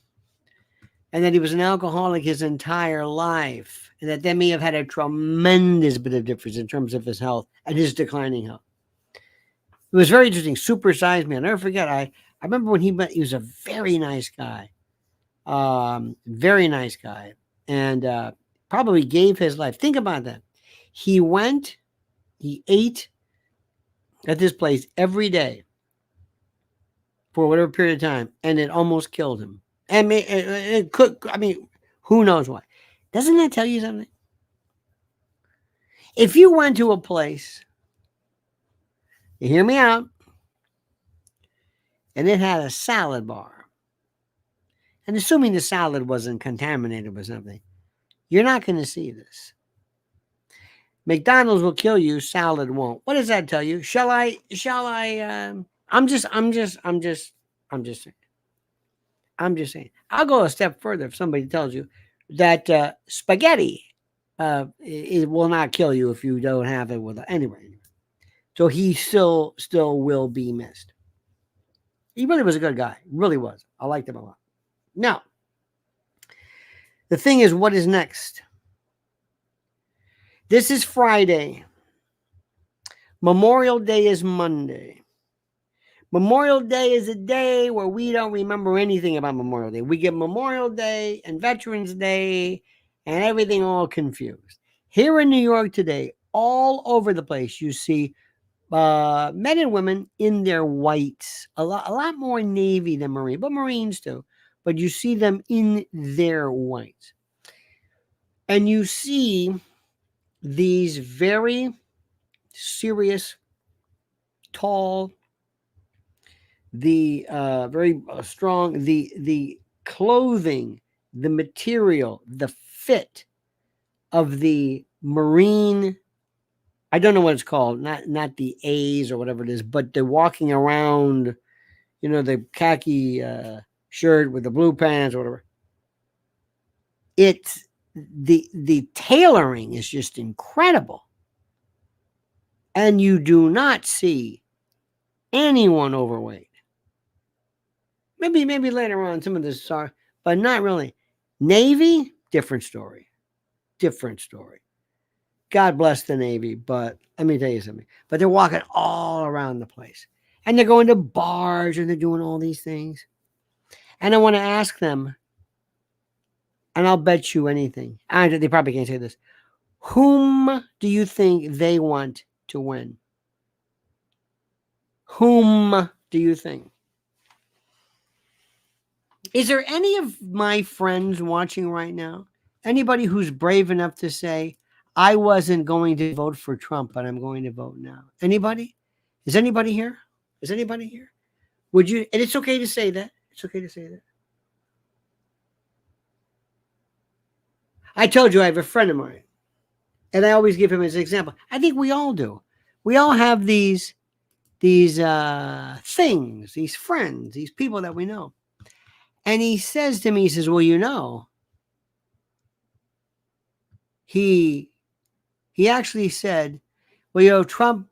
And that he was an alcoholic his entire life. And that may have had a tremendous bit of difference in terms of his health and his declining health. It was very interesting. Supersized me. I'll never forget. I remember when he was a very nice guy. Very nice guy. And probably gave his life. Think about that. He ate at this place every day for whatever period of time. And it almost killed him. And it could, who knows why. Doesn't that tell you something? If you went to a place, you hear me out, and it had a salad bar, and assuming the salad wasn't contaminated with something, you're not going to see this. McDonald's will kill you, salad won't. What does that tell you? I'm just saying. I'll go a step further if somebody tells you that spaghetti it will not kill you if you don't have it with it. Anyway. So he still will be missed. He really was a good guy. Really was. I liked him a lot. Now, the thing is, what is next? This is Friday. Memorial Day is Monday. Memorial Day is a day where we don't remember anything about Memorial Day. We get Memorial Day and Veterans Day and everything all confused. Here in New York today, all over the place, you see men and women in their whites, a lot more Navy than Marine, but Marines too. But you see them in their whites. And you see these very serious, tall, very strong, the clothing, the material, the fit of the Marine. I don't know what it's called, not the A's or whatever it is, but the walking around, the khaki shirt with the blue pants or whatever. It's the tailoring is just incredible. And you do not see anyone overweight. Maybe later on some of this are, but not really. Navy, different story. Different story. God bless the Navy, but let me tell you something. But they're walking all around the place. And they're going to bars and they're doing all these things. And I want to ask them, and I'll bet you anything. They probably can't say this. Whom do you think they want to win? Whom do you think? Is there any of my friends watching right now? Anybody who's brave enough to say, I wasn't going to vote for Trump, but I'm going to vote now? Anybody? Is anybody here? Is anybody here? Would you? And it's okay to say that. It's okay to say that. I told you I have a friend of mine, and I always give him as an example. I think we all do. We all have these things, these friends, these people that we know. And he says to me, he says, well, you know, he actually said, well, you know, Trump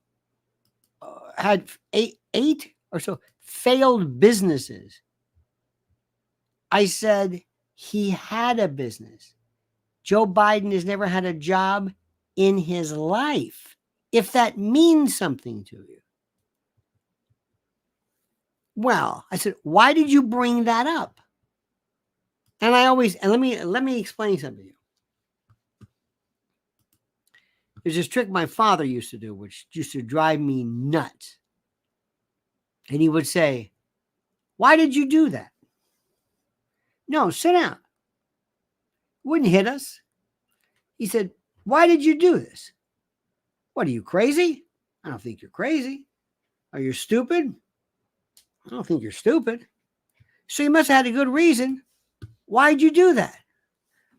had eight or so failed businesses. I said, he had a business. Joe Biden has never had a job in his life, if that means something to you. Well, I said, why did you bring that up? And let me explain something to you. There's this trick my father used to do, which used to drive me nuts. And he would say, why did you do that? No, sit down. Wouldn't hit us. He said, why did you do this? What, are you crazy? I don't think you're crazy. Are you stupid? I don't think you're stupid. So you must have had a good reason. Why'd you do that?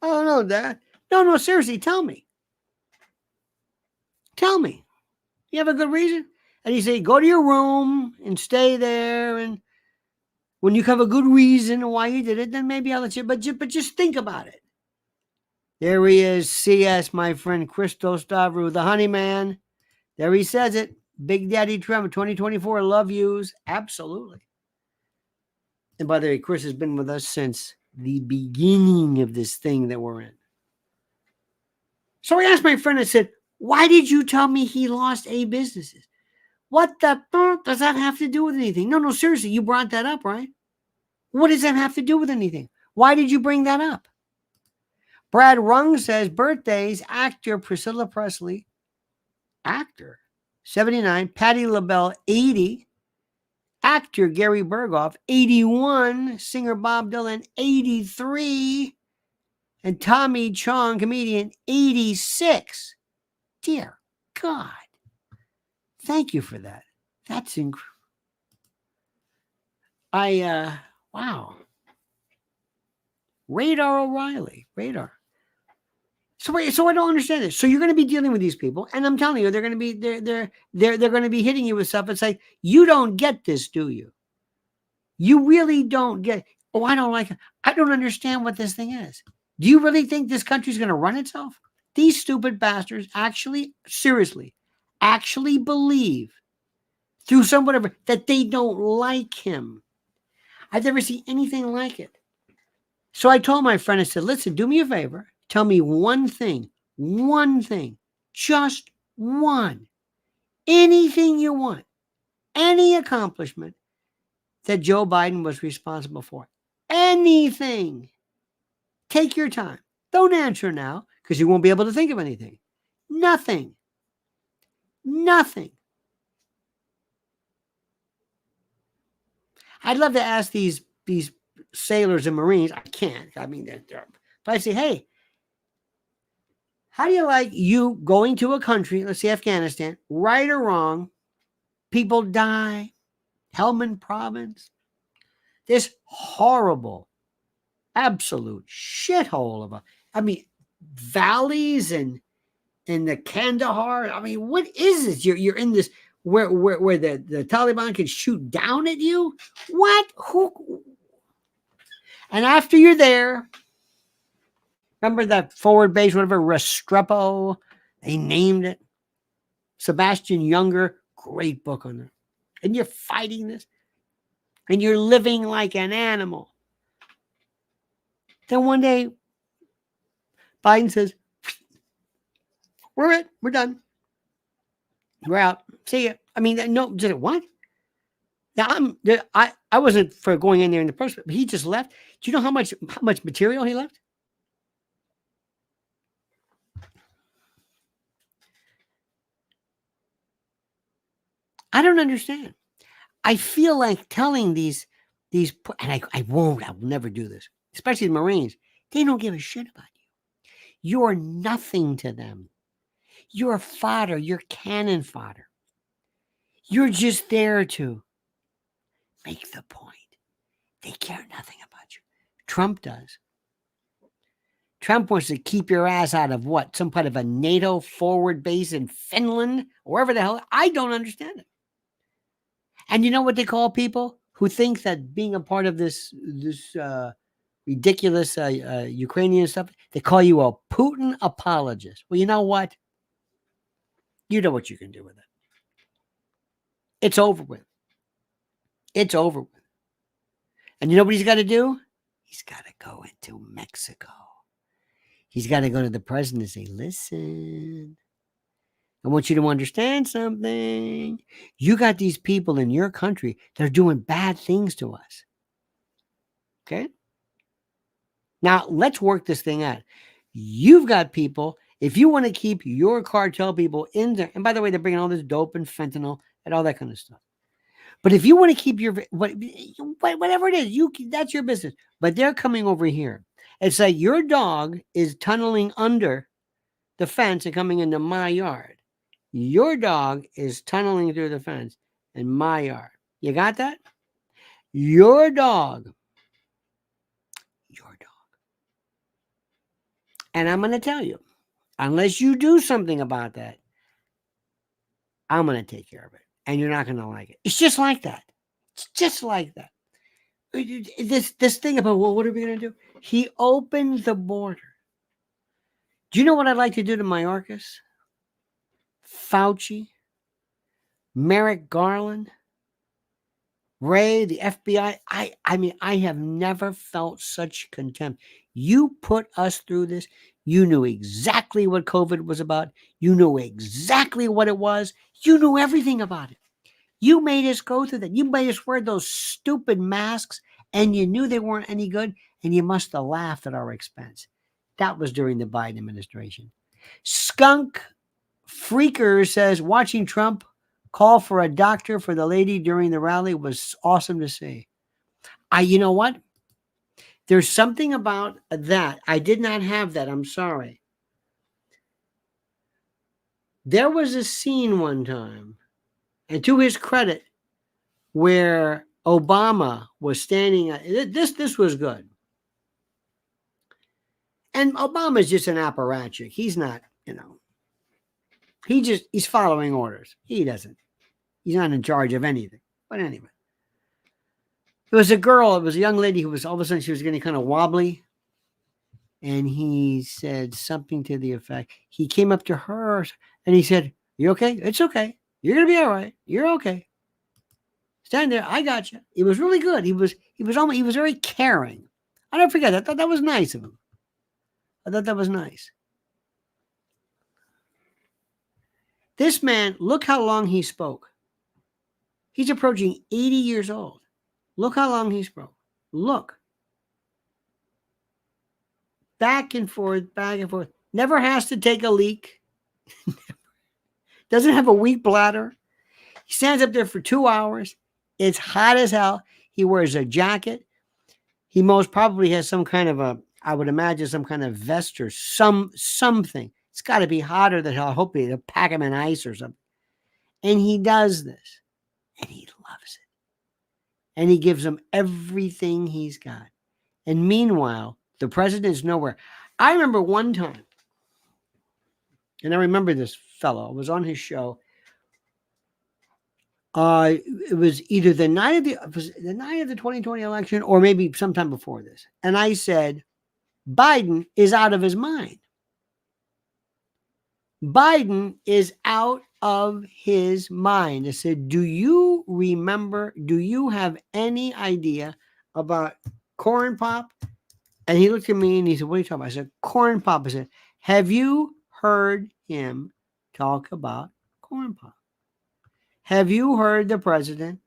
Oh, no, Dad. No, seriously, tell me. Tell me. You have a good reason? And he said, go to your room and stay there. And when you have a good reason why you did it, then maybe I'll let you. But just think about it. There he is, CS, my friend Christos Stavru, the honey man. There he says it. Big Daddy Trump, 2024, love yous. Absolutely. And by the way, Chris has been with us since the beginning of this thing that we're in. So I asked my friend, I said, why did you tell me he lost 8 businesses? What the does that have to do with anything? No, seriously, you brought that up, right? What does that have to do with anything? Why did you bring that up? Brad Rung says, birthdays, actor Priscilla Presley, actor, 79, Patti LaBelle, 80, actor Gary Berghoff, 81, singer Bob Dylan, 83, and Tommy Chong, comedian, 86. Dear God. Thank you for that. That's incredible. Wow. Radar O'Reilly. Radar. So I don't understand this. So you're going to be dealing with these people, and I'm telling you, they're going to be they're going to be hitting you with stuff. It's like, you don't get this, do you? You really don't get. Oh, I don't like it. I don't understand what this thing is. Do you really think this country's going to run itself? These stupid bastards actually, seriously, actually believe through some whatever that they don't like him. I've never seen anything like it. So I told my friend, I said, listen, do me a favor. Tell me one thing, just one, anything you want, any accomplishment that Joe Biden was responsible for. Anything. Take your time. Don't answer now because you won't be able to think of anything. Nothing. I'd love to ask these sailors and Marines. I can't. I mean, but I say, hey, how do you like you going to a country, let's say Afghanistan, right or wrong, people die, Helmand Province, this horrible, absolute shithole of valleys and the Kandahar. I mean, what is this? You're in this where the Taliban can shoot down at you? What? Who? And after you're there, remember that forward base, whatever, Restrepo, they named it. Sebastian Junger, great book on it. And you're fighting this. And you're living like an animal. Then one day, Biden says, we're done. We're out. See ya. I mean, no, did it what? Now I wasn't for going in there in the first place, but he just left. Do you know how much material he left? I don't understand. I feel like telling these, and I will never do this, especially the Marines. They don't give a shit about you. You're nothing to them. You're fodder. You're cannon fodder. You're just there to make the point. They care nothing about you. Trump does. Trump wants to keep your ass out of what? Some kind of a NATO forward base in Finland? Or wherever the hell. I don't understand it. And you know what they call people who think that being a part of this ridiculous Ukrainian stuff? They call you a Putin apologist. Well, you know what? You know what you can do with it. It's over with. It's over with. And you know what he's got to do? He's got to go into Mexico. He's got to go to the president and say, listen, I want you to understand something. You got these people in your country that are doing bad things to us. Okay? Now, let's work this thing out. You've got people, if you want to keep your cartel people in there, and by the way, they're bringing all this dope and fentanyl and all that kind of stuff. But if you want to keep your, whatever it is, that's your business. But they're coming over here. It's like your dog is tunneling under the fence and coming into my yard. Your dog is tunneling through the fence in my yard. You got that? Your dog. Your dog. And I'm going to tell you, unless you do something about that, I'm going to take care of it. And you're not going to like it. It's just like that. It's just like that. This thing about, well, what are we going to do? He opened the border. Do you know what I'd like to do to Mayorkas? Fauci, Merrick Garland, Ray, the FBI. I mean, I have never felt such contempt. You put us through this. You knew exactly what COVID was about. You knew exactly what it was. You knew everything about it. You made us go through that. You made us wear those stupid masks, and you knew they weren't any good, and you must have laughed at our expense. That was during the Biden administration. Skunk Freaker says, watching Trump call for a doctor for the lady during the rally was awesome to see. You know what? There's something about that. I did not have that. I'm sorry. There was a scene one time, and to his credit, where Obama was standing. This was good. And Obama's just an apparatchik. He's not, he's following orders. He's not in charge of anything. But anyway, there was a girl, it was a young lady who was all of a sudden she was getting kind of wobbly. And he said something to the effect. He came up to her and he said, "You okay? It's okay. You're going to be all right. You're okay. Stand there. I got you." It was really good. He was very caring. I don't forget. I thought that was nice of him. I thought that was nice. This man, look how long he spoke. He's approaching 80 years old. Look how long he spoke. Look. Back and forth, back and forth. Never has to take a leak. Doesn't have a weak bladder. He stands up there for 2 hours. It's hot as hell. He wears a jacket. He most probably has some kind of I would imagine some kind of vest or something. It's got to be hotter than hell. I hope they'll pack him in ice or something. And he does this. And he loves it. And he gives them everything he's got. And meanwhile, the president's nowhere. I remember one time, and I remember this fellow. I was on his show. It was either the night of the 2020 election or maybe sometime before this. And I said, Biden is out of his mind. Biden is out of his mind. I said, do you have any idea about corn pop? And he looked at me and he said, "What are you talking about?" I said, "Corn pop." I said, "Have you heard him talk about corn pop? Have you heard the president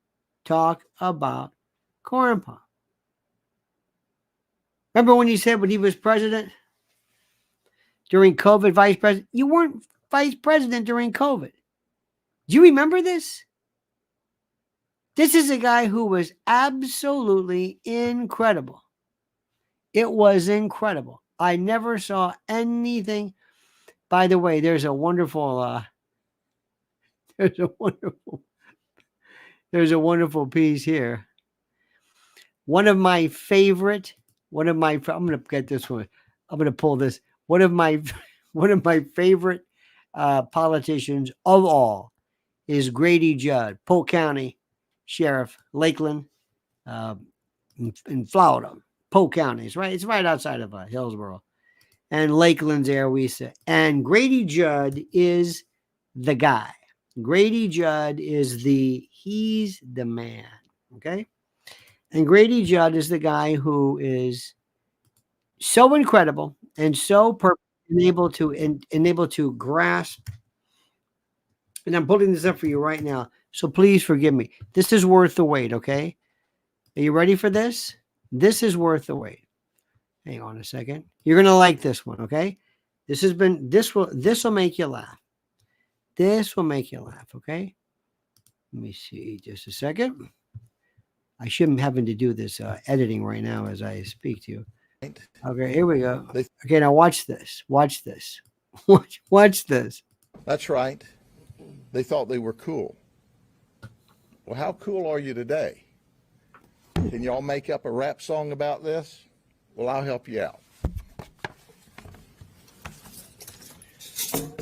talk about corn pop?" Remember when he said when he was president during COVID, vice president? You weren't vice president during COVID. Do you remember this? This is a guy who was absolutely incredible. It was incredible. I never saw anything. By the way, there's a wonderful piece here. One of my favorite, I'm going to get this one. I'm going to pull this. One of my favorite politicians of all is Grady Judd, Polk County Sheriff, Lakeland, in Florida. Polk County. It's right outside of Hillsborough. And Lakeland's there, we say. And Grady Judd is the guy. Grady Judd is he's the man. Okay? And Grady Judd is the guy who is so incredible and so able to grasp. And I'm putting this up for you right now. So please forgive me. This is worth the wait, okay? Are you ready for this? This is worth the wait. Hang on a second. You're going to like this one, okay? This will make you laugh. This will make you laugh, okay? Let me see just a second. I shouldn't be having to do this editing right now as I speak to you. Okay, here we go. Okay, now watch this. Watch this. Watch this. That's right. They thought they were cool. Well, how cool are you today? Can y'all make up a rap song about this? Well, I'll help you out.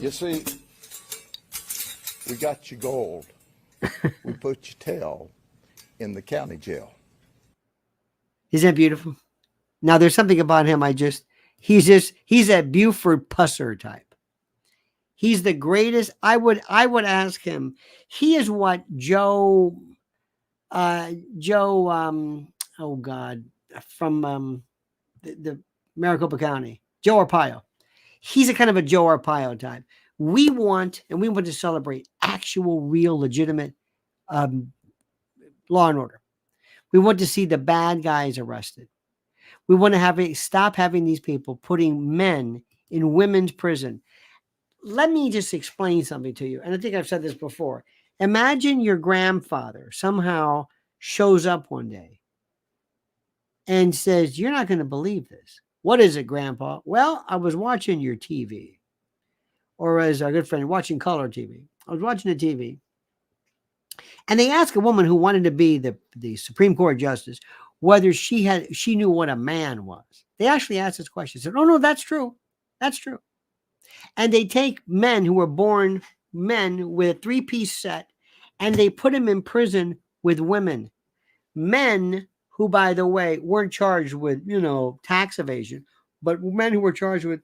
You see, we got you gold. We put your tail in the county jail. Isn't that beautiful? Now, there's something about him. He's that Buford Pusser type. He's the greatest. I would ask him. He is what Joe, oh God, from the Maricopa County, Joe Arpaio. He's a kind of a Joe Arpaio type. We want to celebrate actual, real, legitimate law and order. We want to see the bad guys arrested. We want to stop having these people putting men in women's prison. Let me just explain something to you. And I think I've said this before. Imagine your grandfather somehow shows up one day and says, "You're not going to believe this." "What is it, Grandpa?" "Well, I was watching your TV." Or as our good friend, watching color TV. I was watching the TV. And they asked a woman who wanted to be the Supreme Court justice whether she knew what a man was. They actually asked this question. They said, "Oh, no, that's true. That's true." And they take men who were born men with a three-piece set, and they put them in prison with women. Men who, by the way, weren't charged with, tax evasion, but men who were charged with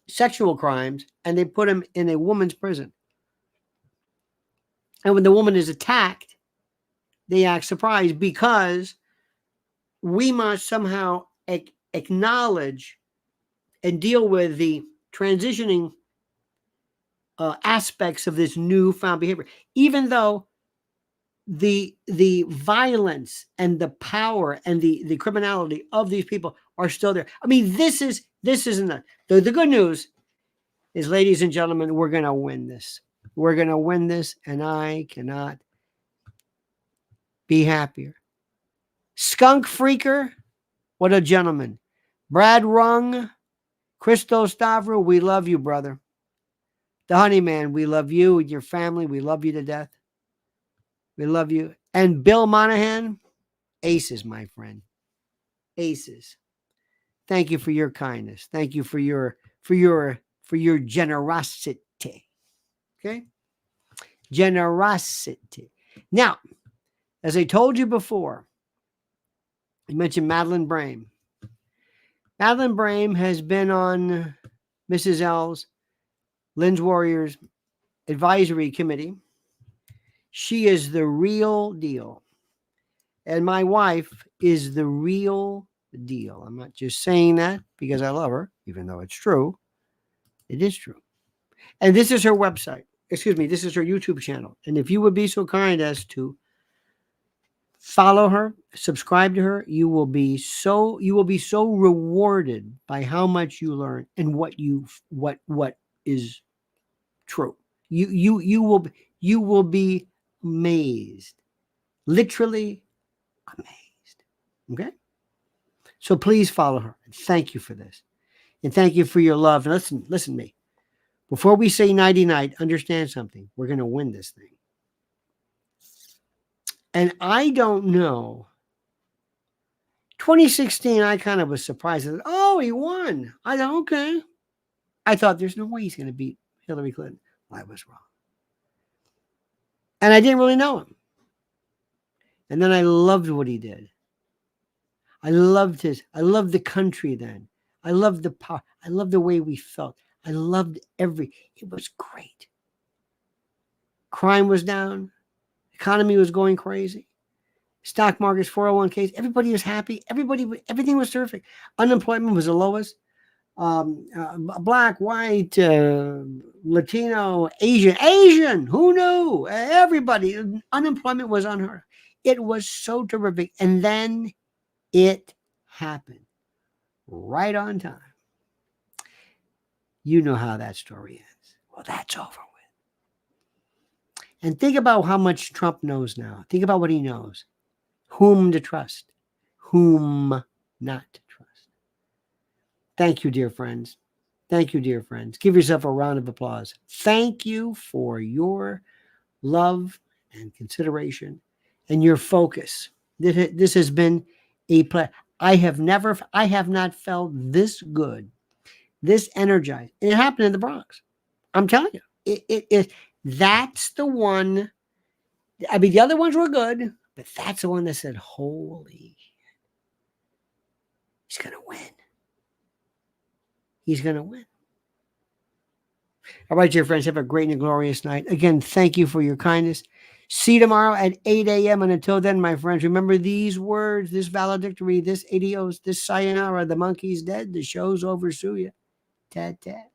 sexual crimes, and they put them in a woman's prison. And when the woman is attacked, they act surprised because we must somehow acknowledge and deal with the transitioning aspects of this newfound behavior, even though the violence and the power and the criminality of these people are still there. I mean, this isn't the good news is, ladies and gentlemen, we're going to win this. We're going to win this, and I cannot be happier. Skunk Freaker, what a gentleman. Brad Rung, Christo Stavro, we love you, brother. The Honeyman, we love you and your family. We love you to death. We love you. And Bill Monahan, aces, my friend. Aces. Thank you for your kindness. Thank you for your generosity. Okay? Generosity. Now, as I told you before, I mentioned Madeline Brame. Madeline Brame has been on Mrs. L's, Lynn's Warriors Advisory Committee. She is the real deal. And my wife is the real deal. I'm not just saying that because I love her, even though it's true. It is true. And this is her website. Excuse me, this is her YouTube channel. And if you would be so kind as to follow her, subscribe to her, you will be so rewarded by how much you learn and what is true. You will be amazed. Literally amazed. Okay? So please follow her. And thank you for this. And thank you for your love. And listen to me. Before we say nighty-night, understand something. We're going to win this thing. And I don't know 2016, I kind of was surprised. Oh, he won. I thought, okay. I thought there's no way he's going to beat Hillary Clinton. Well, I was wrong. And I didn't really know him. And then I loved what he did. I loved the country then. I loved the power. I loved the way we felt. I loved it was great. Crime was down. Economy was going crazy. Stock markets, 401ks, everybody was happy. Everything was terrific. Unemployment was the lowest. Black, white, Latino, Asian, who knew? Everybody, unemployment was unheard of. It was so terrific. And then it happened right on time. You know how that story ends. Well, that's over with. And think about how much Trump knows now. Think about what he knows. Whom to trust, whom not to trust. Thank you, dear friends. Thank you, dear friends. Give yourself a round of applause. Thank you for your love and consideration and your focus. This has been a pleasure. I have not felt this good, this energized. It happened in the Bronx. I'm telling you, that's the one. I mean, the other ones were good, but that's the one that said, holy shit, he's going to win. He's going to win. All right, dear friends, have a great and glorious night. Again, thank you for your kindness. See you tomorrow at 8 a.m. And until then, my friends, remember these words, this valedictory, this adios, this sayonara. The monkey's dead. The show's over. Sue ya. Tat, tat.